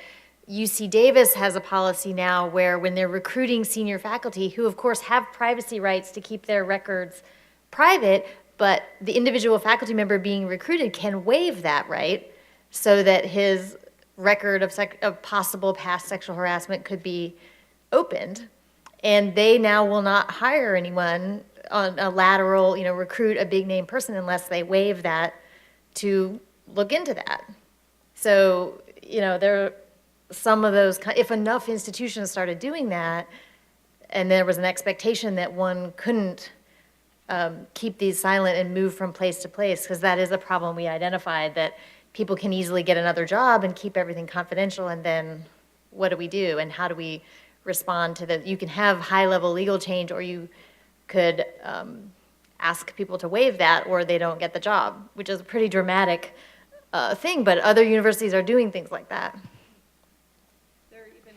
UC Davis has a policy now where when they're recruiting senior faculty, who of course have privacy rights to keep their records private, but the individual faculty member being recruited can waive that right so that his record of possible past sexual harassment could be opened. And they now will not hire anyone on a lateral, recruit a big name person unless they waive that to look into that. So, there are some of those, if enough institutions started doing that, and there was an expectation that one couldn't keep these silent and move from place to place, because that is a problem we identified, that people can easily get another job and keep everything confidential, and then what do we do, and how do we respond to that? You can have high-level legal change, or you could ask people to waive that, or they don't get the job, which is a pretty dramatic thing, but other universities are doing things like that.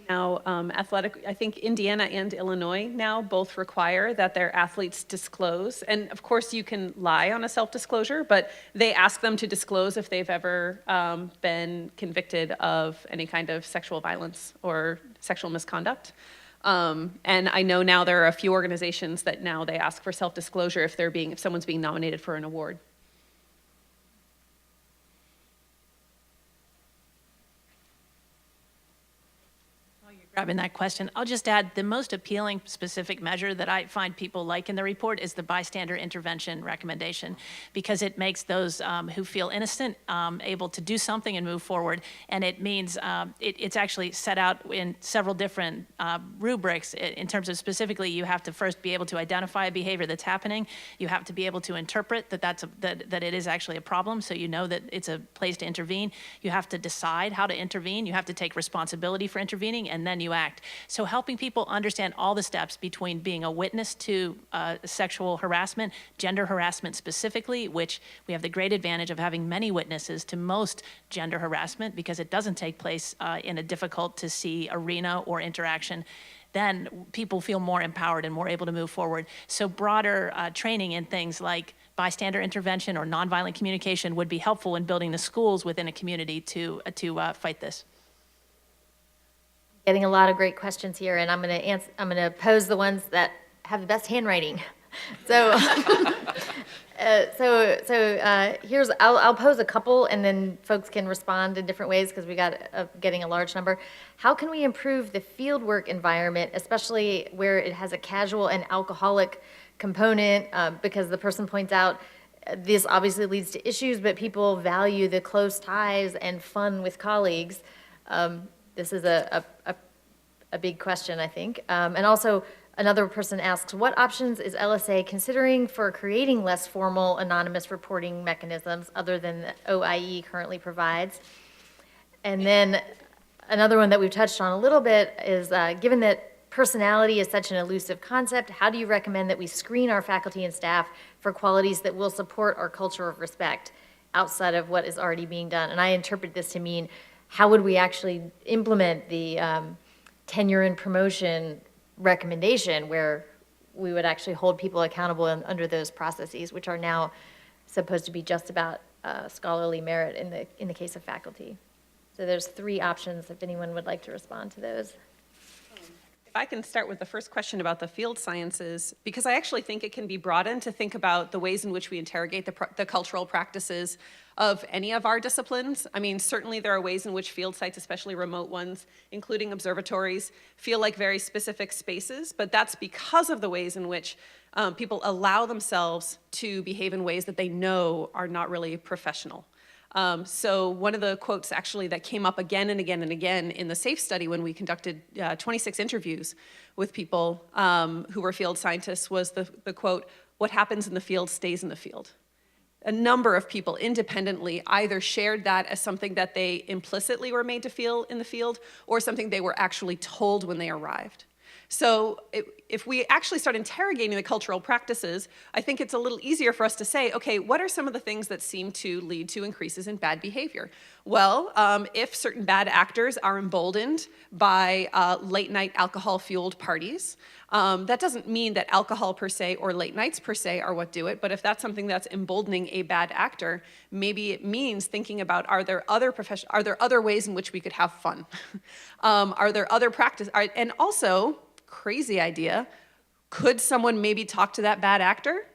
Now, I think Indiana and Illinois now both require that their athletes disclose. And of course, you can lie on a self-disclosure, but they ask them to disclose if they've ever been convicted of any kind of sexual violence or sexual misconduct. And I know now there are a few organizations that now they ask for self-disclosure if someone's being nominated for an award. Grabbing that question, I'll just add the most appealing specific measure that I find people like in the report is the bystander intervention recommendation, because it makes those who feel innocent able to do something and move forward. And it means it's actually set out in several different rubrics in terms of specifically you have to first be able to identify a behavior that's happening. You have to be able to interpret that it is actually a problem, so you know that it's a place to intervene. You have to decide how to intervene. You have to take responsibility for intervening, and then you act. So helping people understand all the steps between being a witness to sexual harassment, gender harassment specifically, which we have the great advantage of having many witnesses to most gender harassment because it doesn't take place in a difficult to see arena or interaction. Then people feel more empowered and more able to move forward. So broader training in things like bystander intervention or nonviolent communication would be helpful in building the schools within a community to fight this. getting a lot of great questions here, and I'm going to pose the ones that have the best handwriting. So, I'll pose a couple, and then folks can respond in different ways because we got getting a large number. How can we improve the fieldwork environment, especially where it has a casual and alcoholic component? Because the person points out this obviously leads to issues, but people value the close ties and fun with colleagues. This is a big question, I think. And also, another person asks, what options is LSA considering for creating less formal anonymous reporting mechanisms other than the OIE currently provides? And then another one that we've touched on a little bit is, given that personality is such an elusive concept, how do you recommend that we screen our faculty and staff for qualities that will support our culture of respect outside of what is already being done? And I interpret this to mean, how would we actually implement the tenure and promotion recommendation where we would actually hold people accountable under those processes, which are now supposed to be just about scholarly merit in the case of faculty. So there's 3 options if anyone would like to respond to those. If I can start with the first question about the field sciences, because I actually think it can be broadened to think about the ways in which we interrogate the cultural practices of any of our disciplines. I mean, certainly there are ways in which field sites, especially remote ones, including observatories, feel like very specific spaces, but that's because of the ways in which people allow themselves to behave in ways that they know are not really professional. So one of the quotes actually that came up again and again and again in the SAFE study when we conducted 26 interviews with people who were field scientists was the quote, "What happens in the field stays in the field." A number of people independently either shared that as something that they implicitly were made to feel in the field or something they were actually told when they arrived. So if we actually start interrogating the cultural practices, I think it's a little easier for us to say, okay, what are some of the things that seem to lead to increases in bad behavior? Well, if certain bad actors are emboldened by late night alcohol-fueled parties, that doesn't mean that alcohol per se or late nights per se are what do it, but if that's something that's emboldening a bad actor, maybe it means thinking about, are there other ways in which we could have fun? Are there other practices? And also, crazy idea, could someone maybe talk to that bad actor?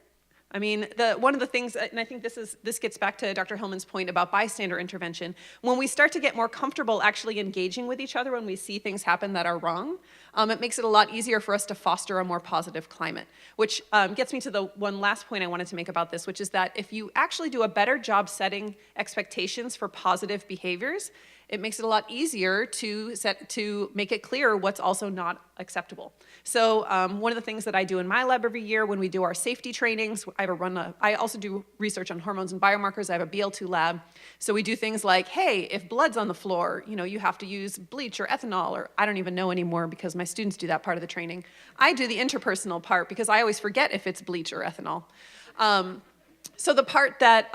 I mean, one of the things, and I think this gets back to Dr. Hillman's point about bystander intervention, when we start to get more comfortable actually engaging with each other when we see things happen that are wrong, it makes it a lot easier for us to foster a more positive climate, which gets me to the one last point I wanted to make about this, which is that if you actually do a better job setting expectations for positive behaviors, it makes it a lot easier to make it clear what's also not acceptable. So one of the things that I do in my lab every year when we do our safety trainings, I also do research on hormones and biomarkers. I have a BL2 lab. So we do things like, hey, if blood's on the floor, you have to use bleach or ethanol, or I don't even know anymore because my students do that part of the training. I do the interpersonal part because I always forget if it's bleach or ethanol. So the part that,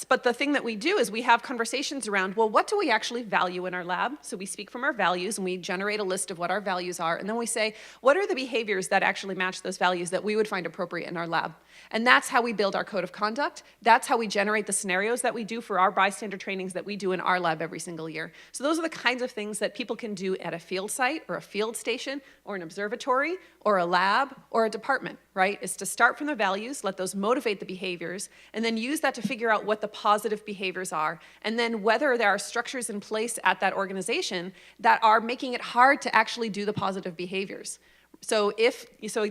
but the thing that we do is we have conversations around, well, what do we actually value in our lab? So we speak from our values and we generate a list of what our values are. And then we say, what are the behaviors that actually match those values that we would find appropriate in our lab? And that's how we build our code of conduct. That's how we generate the scenarios that we do for our bystander trainings that we do in our lab every single year. So those are the kinds of things that people can do at a field site or a field station or an observatory or a lab or a department, right? Is to start from the values, let those motivate the behaviors, and then use that to figure out what the positive behaviors are, and then whether there are structures in place at that organization that are making it hard to actually do the positive behaviors. So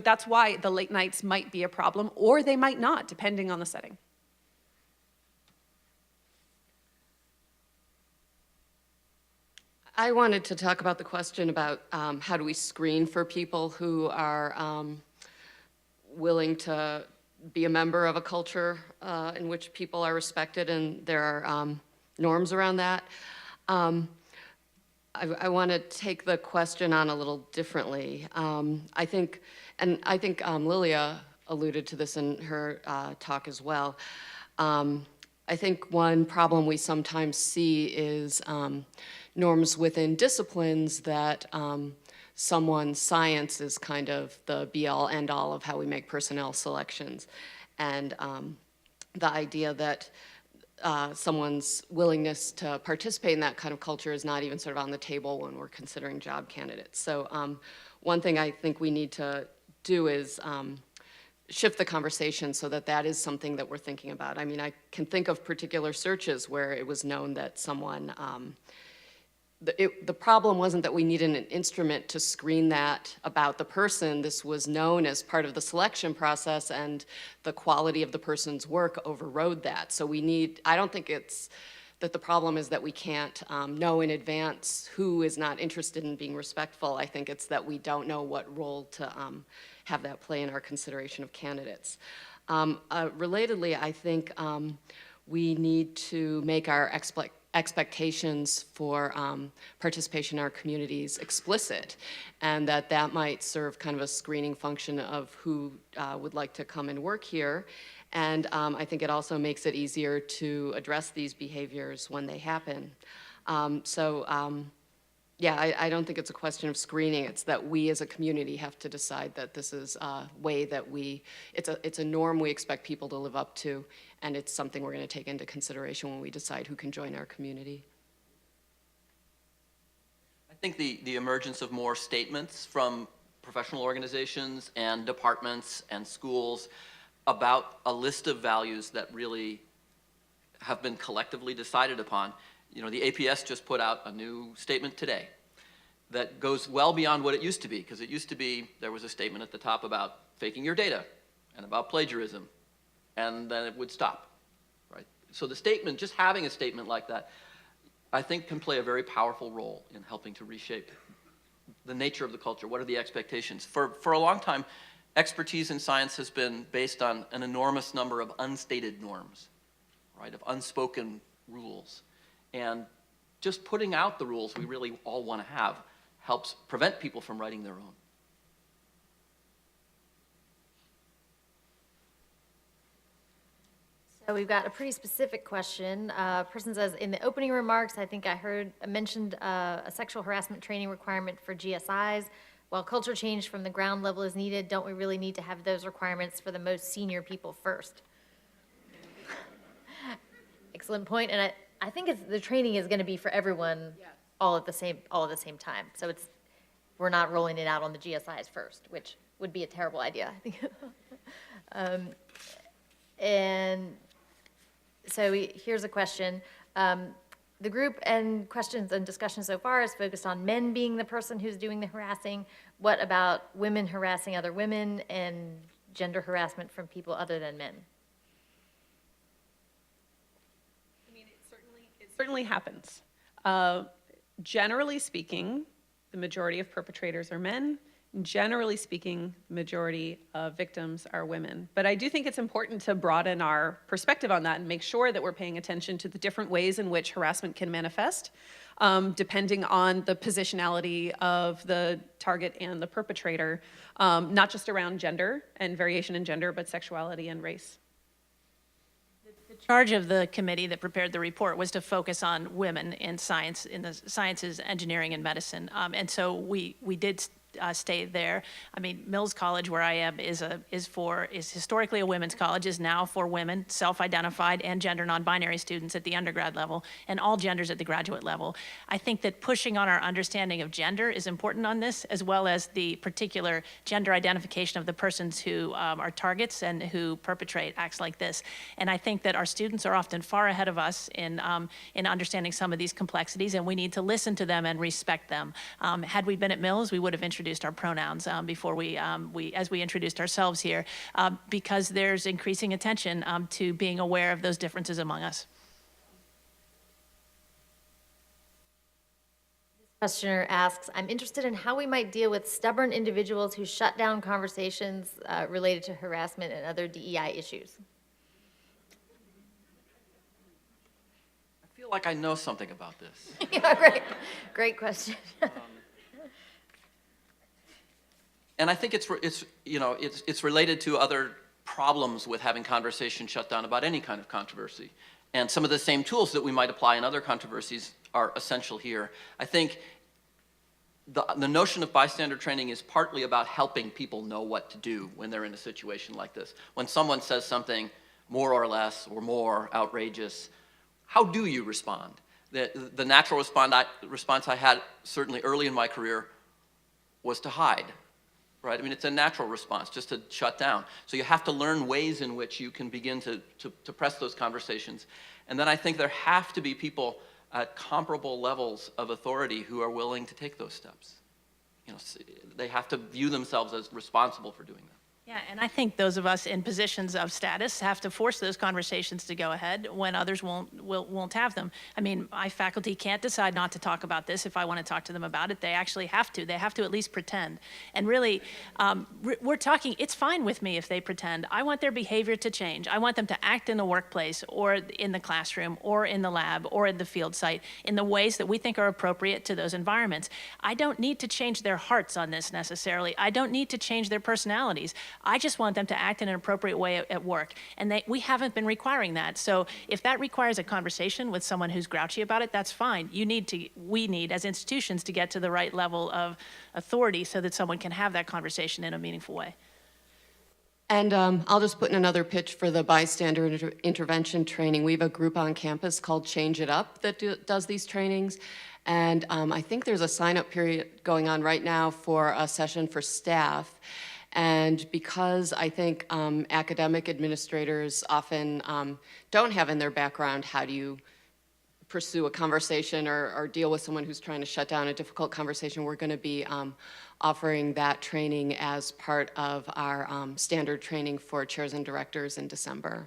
that's why the late nights might be a problem, or they might not, depending on the setting. I wanted to talk about the question about how do we screen for people who are willing to be a member of a culture in which people are respected and there are norms around that. I want to take the question on a little differently. I think Lilia alluded to this in her talk as well. I think one problem we sometimes see is norms within disciplines that someone's science is kind of the be-all, end-all of how we make personnel selections. And the idea that someone's willingness to participate in that kind of culture is not even sort of on the table when we're considering job candidates. So one thing I think we need to do is shift the conversation so that that is something that we're thinking about. I mean, I can think of particular searches where it was known that someone, the problem wasn't that we needed an instrument to screen that about the person. This was known as part of the selection process, and the quality of the person's work overrode that. So we need, I don't think it's that the problem is that we can't know in advance who is not interested in being respectful. I think it's that we don't know what role to have that play in our consideration of candidates. Relatedly, I think we need to make our expectations for participation in our communities explicit, and that might serve kind of a screening function of who would like to come and work here. And I think it also makes it easier to address these behaviors when they happen. Yeah, I don't think it's a question of screening. It's that we as a community have to decide that this is a way that it's a norm we expect people to live up to, and it's something we're going to take into consideration when we decide who can join our community. I think the emergence of more statements from professional organizations and departments and schools about a list of values that really have been collectively decided upon. You know, the APS just put out a new statement today that goes well beyond what it used to be, because it used to be there was a statement at the top about faking your data and about plagiarism, and then it would stop, right? So the statement, just having a statement like that, I think can play a very powerful role in helping to reshape the nature of the culture. What are the expectations? For a long time, expertise in science has been based on an enormous number of unstated norms, right, of unspoken rules. And just putting out the rules we really all want to have helps prevent people from writing their own. So we've got a pretty specific question. Person says, in the opening remarks, I think I mentioned a sexual harassment training requirement for GSIs. While culture change from the ground level is needed, don't we really need to have those requirements for the most senior people first? Excellent point, and I think the training is going to be for everyone, yes, all at the same time. So we're not rolling it out on the GSIs first, which would be a terrible idea, I think. And so here's a question. The group and questions and discussion so far is focused on men being the person who's doing the harassing. What about women harassing other women and gender harassment from people other than men? I mean, it certainly happens. Generally speaking, the majority of perpetrators are men. Generally speaking, the majority of victims are women. But I do think it's important to broaden our perspective on that and make sure that we're paying attention to the different ways in which harassment can manifest, depending on the positionality of the target and the perpetrator, not just around gender and variation in gender, but sexuality and race. The charge of the committee that prepared the report was to focus on women in science, in the sciences, engineering, and medicine. And so we did stay there. I mean, Mills College, where I am, is historically a women's college, is now for women, self-identified and gender non-binary students at the undergrad level, and all genders at the graduate level. I think that pushing on our understanding of gender is important on this, as well as the particular gender identification of the persons who are targets and who perpetrate acts like this. And I think that our students are often far ahead of us in understanding some of these complexities, and we need to listen to them and respect them. Had we been at Mills, we would have introduced our pronouns before as we introduced ourselves here, because there's increasing attention to being aware of those differences among us. This questioner asks, I'm interested in how we might deal with stubborn individuals who shut down conversations related to harassment and other DEI issues. I feel like I know something about this. Yeah, great question. And I think it's related to other problems with having conversation shut down about any kind of controversy. And some of the same tools that we might apply in other controversies are essential here. I think the notion of bystander training is partly about helping people know what to do when they're in a situation like this. When someone says something more or less or more outrageous, how do you respond? The natural response I had certainly early in my career was to hide, right? I mean, it's a natural response, just to shut down. So you have to learn ways in which you can begin to press those conversations. And then I think there have to be people at comparable levels of authority who are willing to take those steps. You know, they have to view themselves as responsible for doing that. Yeah, and I think those of us in positions of status have to force those conversations to go ahead when others won't have them. I mean, my faculty can't decide not to talk about this if I want to talk to them about it. They actually have to. They have to at least pretend. And really, we're talking, it's fine with me if they pretend. I want their behavior to change. I want them to act in the workplace or in the classroom or in the lab or in the field site in the ways that we think are appropriate to those environments. I don't need to change their hearts on this necessarily. I don't need to change their personalities. I just want them to act in an appropriate way at work. And we haven't been requiring that. So if that requires a conversation with someone who's grouchy about it, that's fine. We need, as institutions, to get to the right level of authority so that someone can have that conversation in a meaningful way. And I'll just put in another pitch for the bystander intervention training. We have a group on campus called Change It Up that does these trainings. And I think there's a sign-up period going on right now for a session for staff. And because I think academic administrators often don't have in their background how do you pursue a conversation or deal with someone who's trying to shut down a difficult conversation, we're going to be offering that training as part of our standard training for chairs and directors in December.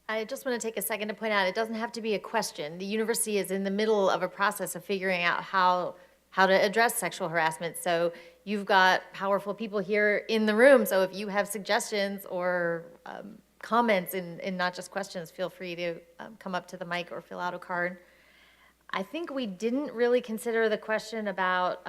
I just want to take a second to point out, it doesn't have to be a question. The university is in the middle of a process of figuring out how to address sexual harassment. So you've got powerful people here in the room. So if you have suggestions or comments and not just questions, feel free to come up to the mic or fill out a card. I think we didn't really consider the question about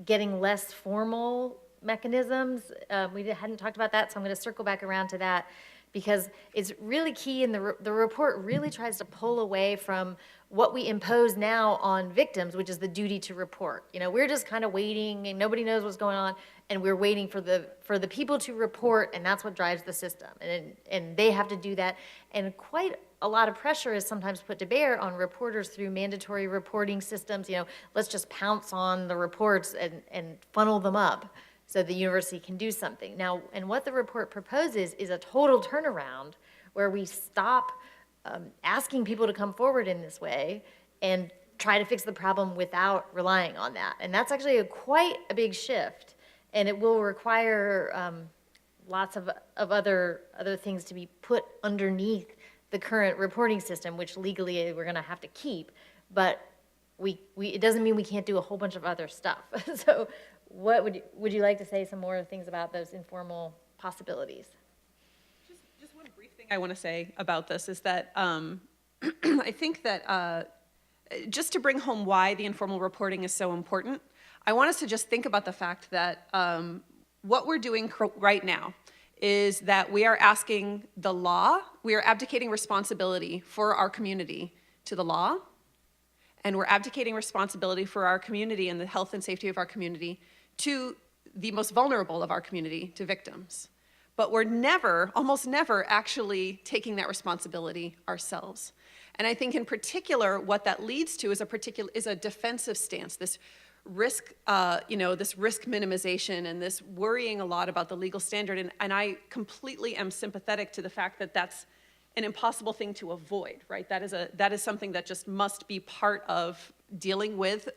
getting less formal mechanisms. We hadn't talked about that, so I'm going to circle back around to that because it's really key, and the report really tries to pull away from what we impose now on victims, which is the duty to report. You know, we're just kind of waiting, and nobody knows what's going on, and we're waiting for the people to report, and that's what drives the system. And they have to do that, and quite a lot of pressure is sometimes put to bear on reporters through mandatory reporting systems. You know, let's just pounce on the reports and funnel them up so the university can do something. Now, and what the report proposes is a total turnaround where we stop asking people to come forward in this way and try to fix the problem without relying on that. And that's actually quite a big shift, and it will require lots of other things to be put underneath the current reporting system, which legally we're gonna have to keep, but it doesn't mean we can't do a whole bunch of other stuff. So what would you like to say some more things about those informal possibilities? Just one brief thing I want to say about this is that I think that just to bring home why the informal reporting is so important, I want us to just think about the fact that what we're doing right now is that we are asking the law, we are abdicating responsibility for our community to the law, and we're abdicating responsibility for our community and the health and safety of our community to the most vulnerable of our community, to victims. But we're never, almost never, actually taking that responsibility ourselves. And I think in particular, what that leads to is a defensive stance, this risk, this risk minimization and this worrying a lot about the legal standard. And I completely am sympathetic to the fact that that's an impossible thing to avoid, right? That is something that just must be part of dealing with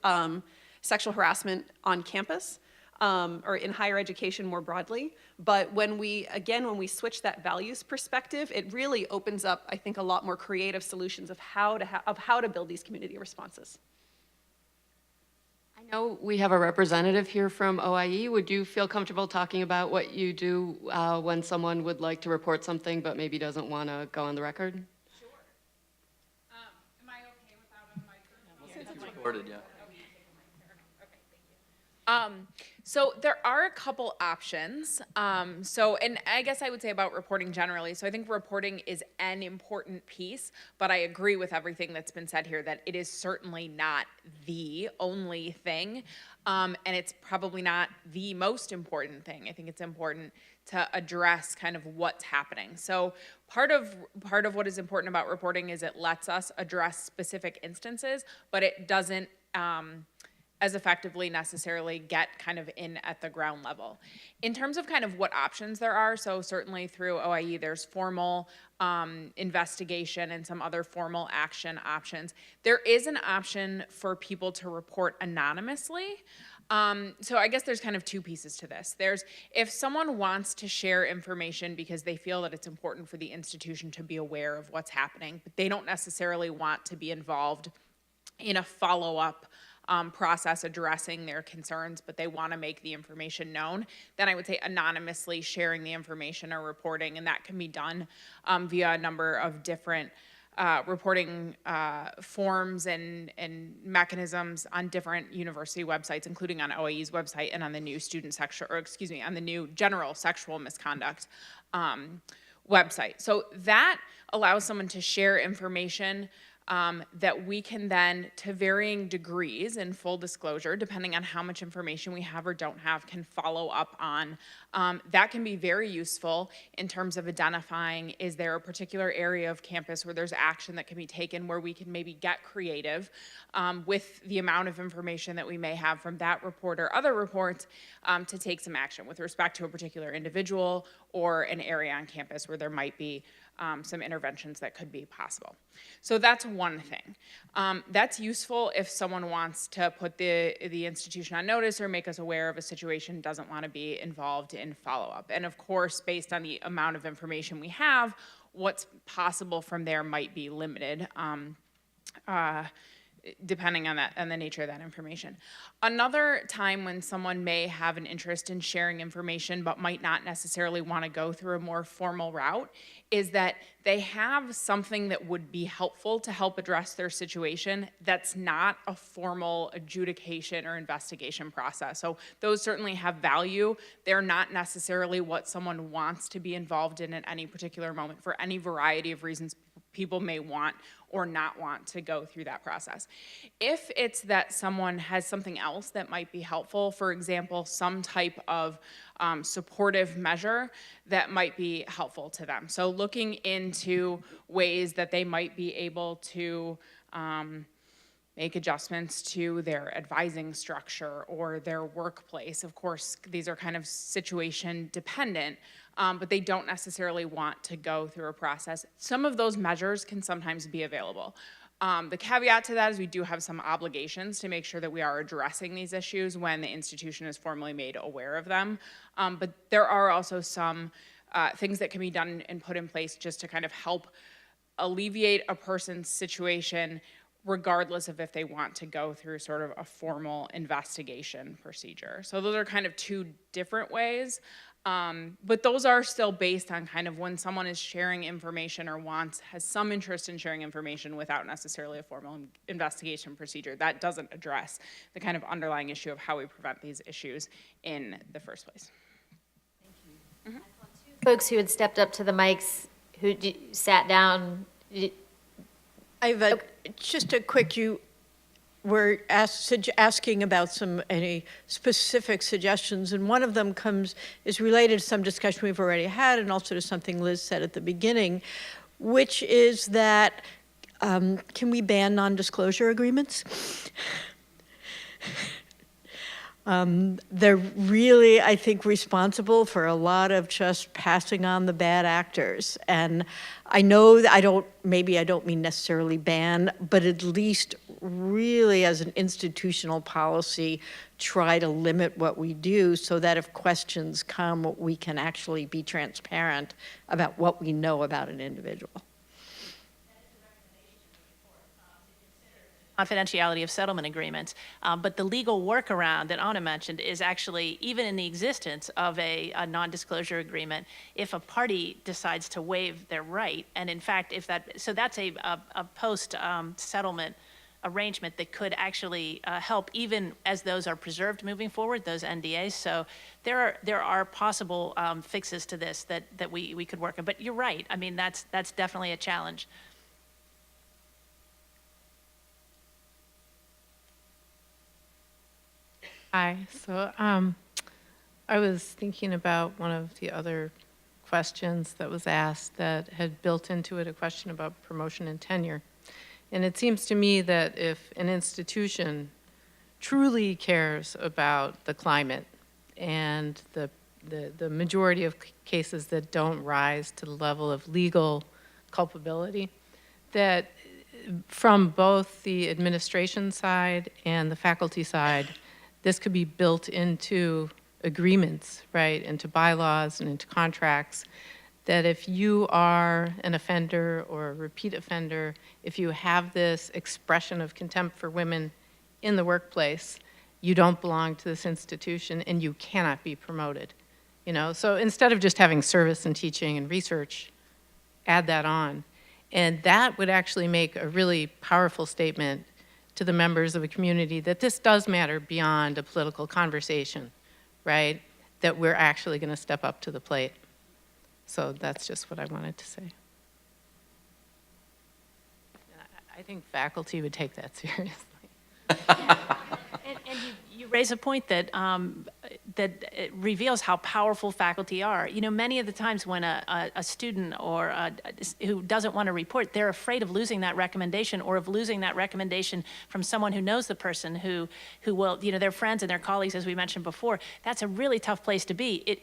sexual harassment on campus or in higher education more broadly. But when we switch that values perspective, it really opens up, I think, a lot more creative solutions of how to build these community responses. I know we have a representative here from OIE. Would you feel comfortable talking about what you do when someone would like to report something but maybe doesn't want to go on the record? Sure. Am I okay without a microphone? It's recorded, yeah. So there are a couple options. And I guess I would say about reporting generally. So I think reporting is an important piece, but I agree with everything that's been said here that it is certainly not the only thing. And it's probably not the most important thing. I think it's important to address kind of what's happening. So part of what is important about reporting is it lets us address specific instances, but it doesn't as effectively necessarily get kind of in at the ground level. In terms of kind of what options there are, so certainly through OIE, there's formal investigation and some other formal action options. There is an option for people to report anonymously. So I guess there's kind of two pieces to this. There's if someone wants to share information because they feel that it's important for the institution to be aware of what's happening, but they don't necessarily want to be involved in a follow-up process addressing their concerns, but they want to make the information known, then I would say anonymously sharing the information or reporting, and that can be done via a number of different reporting forms and mechanisms on different university websites, including on OIE's website and on the new on the new general sexual misconduct website. So that allows someone to share information that we can then, to varying degrees in full disclosure, depending on how much information we have or don't have, can follow up on. That can be very useful in terms of identifying, is there a particular area of campus where there's action that can be taken, where we can maybe get creative with the amount of information that we may have from that report or other reports to take some action with respect to a particular individual or an area on campus where there might be some interventions that could be possible. So that's one thing. That's useful if someone wants to put the institution on notice or make us aware of a situation, doesn't want to be involved in follow-up. And of course, based on the amount of information we have, what's possible from there might be limited. Depending on the nature of that information. Another time when someone may have an interest in sharing information but might not necessarily want to go through a more formal route is that they have something that would be helpful to help address their situation that's not a formal adjudication or investigation process. So those certainly have value. They're not necessarily what someone wants to be involved in at any particular moment for any variety of reasons people may want or not want to go through that process. If it's that someone has something else that might be helpful, for example, some type of supportive measure that might be helpful to them. So looking into ways that they might be able to make adjustments to their advising structure or their workplace. Of course, these are kind of situation dependent, but they don't necessarily want to go through a process. Some of those measures can sometimes be available. The caveat to that is we do have some obligations to make sure that we are addressing these issues when the institution is formally made aware of them. But there are also some things that can be done and put in place just to kind of help alleviate a person's situation regardless of if they want to go through sort of a formal investigation procedure. So those are kind of two different ways. But those are still based on kind of when someone is sharing information or has some interest in sharing information without necessarily a formal investigation procedure. That doesn't address the kind of underlying issue of how we prevent these issues in the first place. Thank you. Mm-hmm. I saw two folks who had stepped up to the mics who sat down. I've just a quick, you were asking about any specific suggestions, and one of them is related to some discussion we've already had and also to something Liz said at the beginning, which is that can we ban non-disclosure agreements? They're really, I think, responsible for a lot of just passing on the bad actors. And I know that maybe I don't mean necessarily ban, but at least really as an institutional policy, try to limit what we do so that if questions come, we can actually be transparent about what we know about an individual. Confidentiality of settlement agreements, but the legal workaround that Anna mentioned is actually, even in the existence of a non-disclosure agreement, if a party decides to waive their right, and in fact, that's a post-settlement arrangement that could actually help even as those are preserved moving forward, those NDAs. So there are possible fixes to this that we could work on. But you're right. I mean, that's definitely a challenge. Hi. So I I was thinking about one of the other questions that was asked that had built into it a question about promotion and tenure. And it seems to me that if an institution truly cares about the climate and the majority of cases that don't rise to the level of legal culpability, that from both the administration side and the faculty side, this could be built into agreements, right, into bylaws and into contracts, that if you are an offender or a repeat offender, if you have this expression of contempt for women in the workplace, you don't belong to this institution and you cannot be promoted. You know, so instead of just having service and teaching and research, add that on. And that would actually make a really powerful statement to the members of a community that this does matter beyond a political conversation, right? That we're actually going to step up to the plate. So that's just what I wanted to say. I think faculty would take that seriously. And you raise a point that that it reveals how powerful faculty are. You know, many of the times when a student or who doesn't want to report, they're afraid of losing that recommendation or of losing that recommendation from someone who knows the person who will, you know, their friends and their colleagues, as we mentioned before. That's a really tough place to be.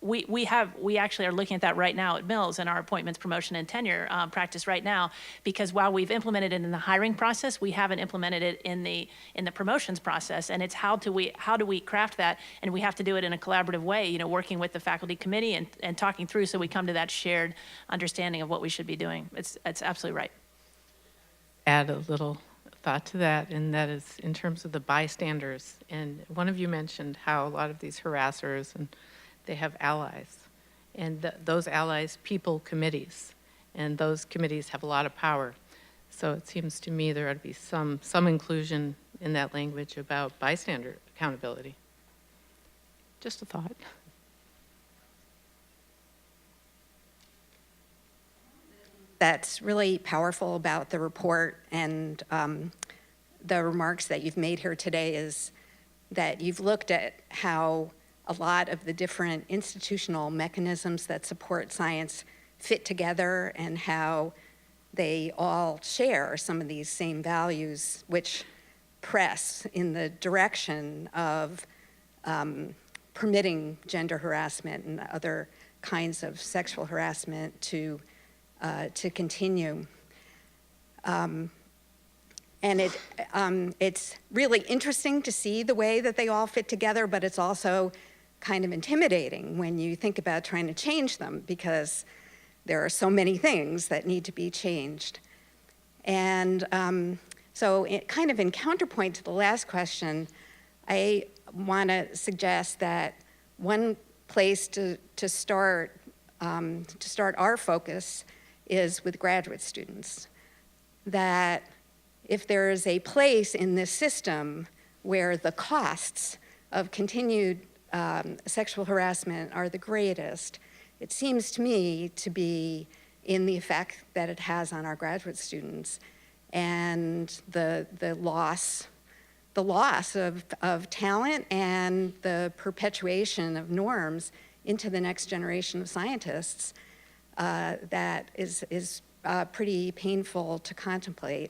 We actually are looking at that right now at Mills in our appointments, promotion, and tenure practice right now, because while we've implemented it in the hiring process, we haven't implemented it in the promotions process. And it's how do we craft that, and we have to do it in a collaborative way, you know, working with the faculty committee and talking through so we come to that shared understanding of what we should be doing. It's absolutely right. Add a little thought to that, and that is in terms of the bystanders. And one of you mentioned how a lot of these harassers and they have allies, and those allies people committees, and those committees have a lot of power. So it seems to me there ought to be some inclusion in that language about bystander accountability. Just a thought. That's really powerful about the report and the remarks that you've made here today is that you've looked at how a lot of the different institutional mechanisms that support science fit together and how they all share some of these same values, which press in the direction of permitting gender harassment and other kinds of sexual harassment to continue. And it's really interesting to see the way that they all fit together, but it's also kind of intimidating when you think about trying to change them because there are so many things that need to be changed. And so kind of in counterpoint to the last question, I want to suggest that one place to start our focus is with graduate students. That if there is a place in this system where the costs of continued sexual harassment are the greatest, it seems to me to be in the effect that it has on our graduate students and the loss of talent and the perpetuation of norms into the next generation of scientists that is pretty painful to contemplate.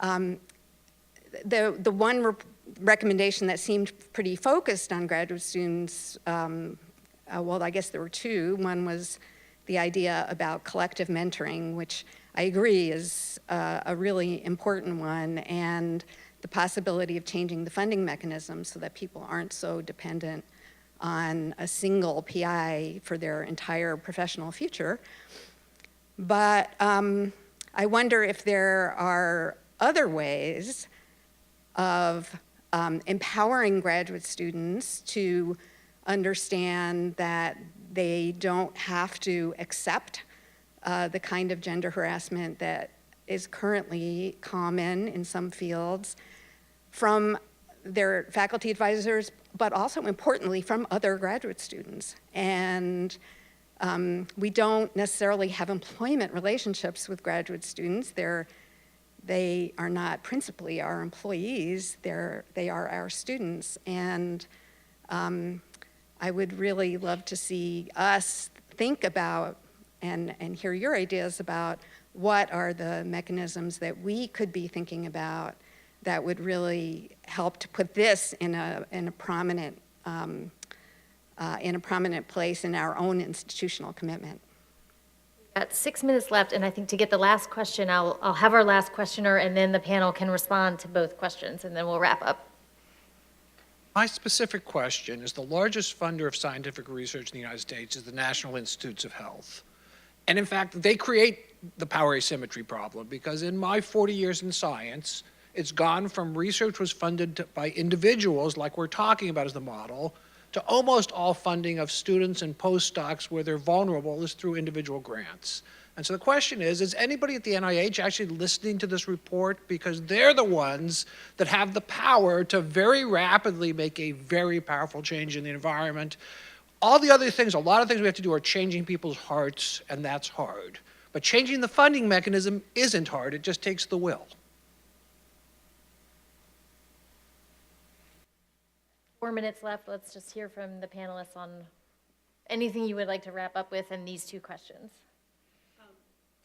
The one recommendation that seemed pretty focused on graduate students, well, I guess there were two. One was the idea about collective mentoring, which I agree is a really important one, and the possibility of changing the funding mechanism so that people aren't so dependent on a single PI for their entire professional future. But I wonder if there are other ways of empowering graduate students to understand that they don't have to accept the kind of gender harassment that is currently common in some fields from their faculty advisors, but also importantly from other graduate students. And we don't necessarily have employment relationships with graduate students. They are not principally our employees, they are our students. And I would really love to see us think about and hear your ideas about what are the mechanisms that we could be thinking about that would really help to put this in a prominent place in our own institutional commitment. Got 6 minutes left, and I think to get the last question, I'll have our last questioner, and then the panel can respond to both questions, and then we'll wrap up. My specific question is the largest funder of scientific research in the United States is the National Institutes of Health. And in fact, they create the power asymmetry problem, because in my 40 years in science, it's gone from research was funded by individuals, like we're talking about as the model, to almost all funding of students and postdocs where they're vulnerable is through individual grants. And so the question is anybody at the NIH actually listening to this report? Because they're the ones that have the power to very rapidly make a very powerful change in the environment. All the other things, a lot of things we have to do are changing people's hearts, and that's hard. But changing the funding mechanism isn't hard, it just takes the will. 4 minutes left. Let's just hear from the panelists on anything you would like to wrap up with in these two questions.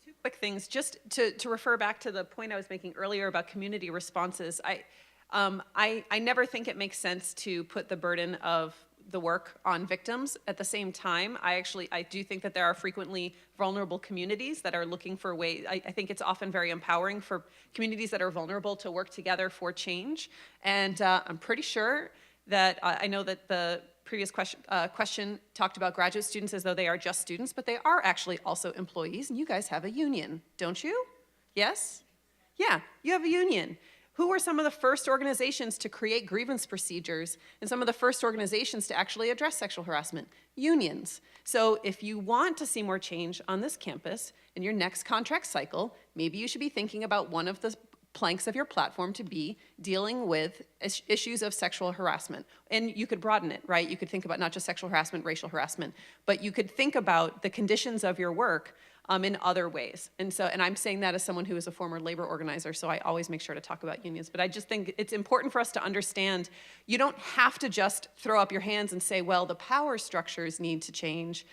Two quick things, just to refer back to the point I was making earlier about community responses. I never think it makes sense to put the burden of the work on victims. At the same time, I do think that there are frequently vulnerable communities that are looking for ways. I think it's often very empowering for communities that are vulnerable to work together for change. And I'm pretty sure that I know that the previous question talked about graduate students as though they are just students, but they are actually also employees, and you guys have a union, don't you? Yes? Yeah, you have a union. Who were some of the first organizations to create grievance procedures and some of the first organizations to actually address sexual harassment? Unions. So if you want to see more change on this campus in your next contract cycle, maybe you should be thinking about one of the planks of your platform to be dealing with issues of sexual harassment. And you could broaden it, right? You could think about not just sexual harassment, racial harassment, but you could think about the conditions of your work in other ways. And I'm saying that as someone who is a former labor organizer, so I always make sure to talk about unions. But I just think it's important for us to understand you don't have to just throw up your hands and say, well, the power structures need to change.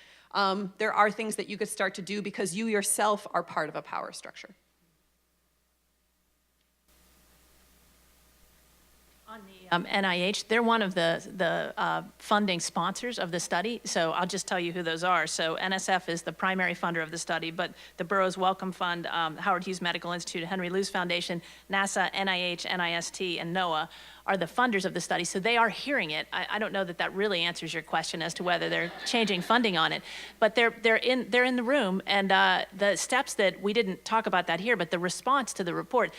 There are things that you could start to do because you yourself are part of a power structure. On the NIH, they're one of the funding sponsors of the study, so I'll just tell you who those are. So NSF is the primary funder of the study, but the Burroughs Wellcome Fund, Howard Hughes Medical Institute, Henry Luce Foundation, NASA, NIH, NIST, and NOAA are the funders of the study, so they are hearing it. I don't know that that really answers your question as to whether they're changing funding on it, but they're in the room, and the steps that we didn't talk about that here, but the response to the report.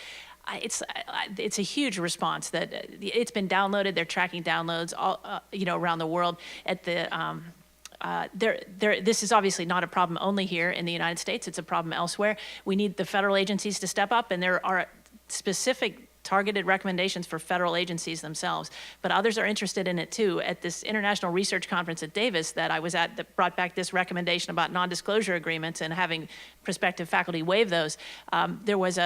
It's a huge response that it's been downloaded. They're tracking downloads all around the world. At the this is obviously not a problem only here in the United States. It's a problem elsewhere. We need the federal agencies to step up, and there are specific targeted recommendations for federal agencies themselves, but others are interested in it too. At this international research conference at Davis that I was at that brought back this recommendation about non-disclosure agreements and having prospective faculty waive those, there was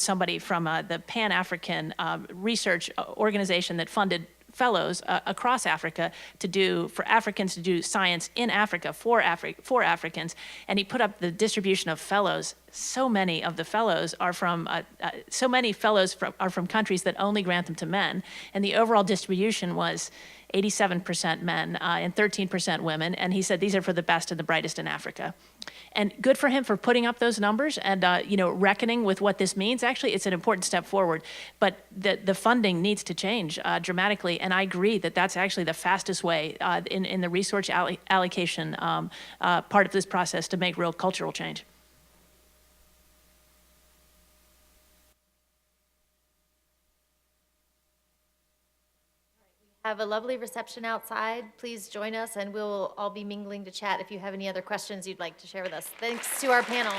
somebody from the Pan-African research organization that funded fellows across Africa for Africans to do science in Africa for Africans, and he put up the distribution of fellows. So many of the fellows are from countries that only grant them to men, and the overall distribution was 87% men and 13% women, and he said these are for the best and the brightest in Africa. And good for him for putting up those numbers and reckoning with what this means. Actually, it's an important step forward, but the funding needs to change dramatically, and I agree that that's actually the fastest way in the research allocation part of this process to make real cultural change. Have a lovely reception outside. Please join us, and we'll all be mingling to chat if you have any other questions you'd like to share with us. Thanks to our panel.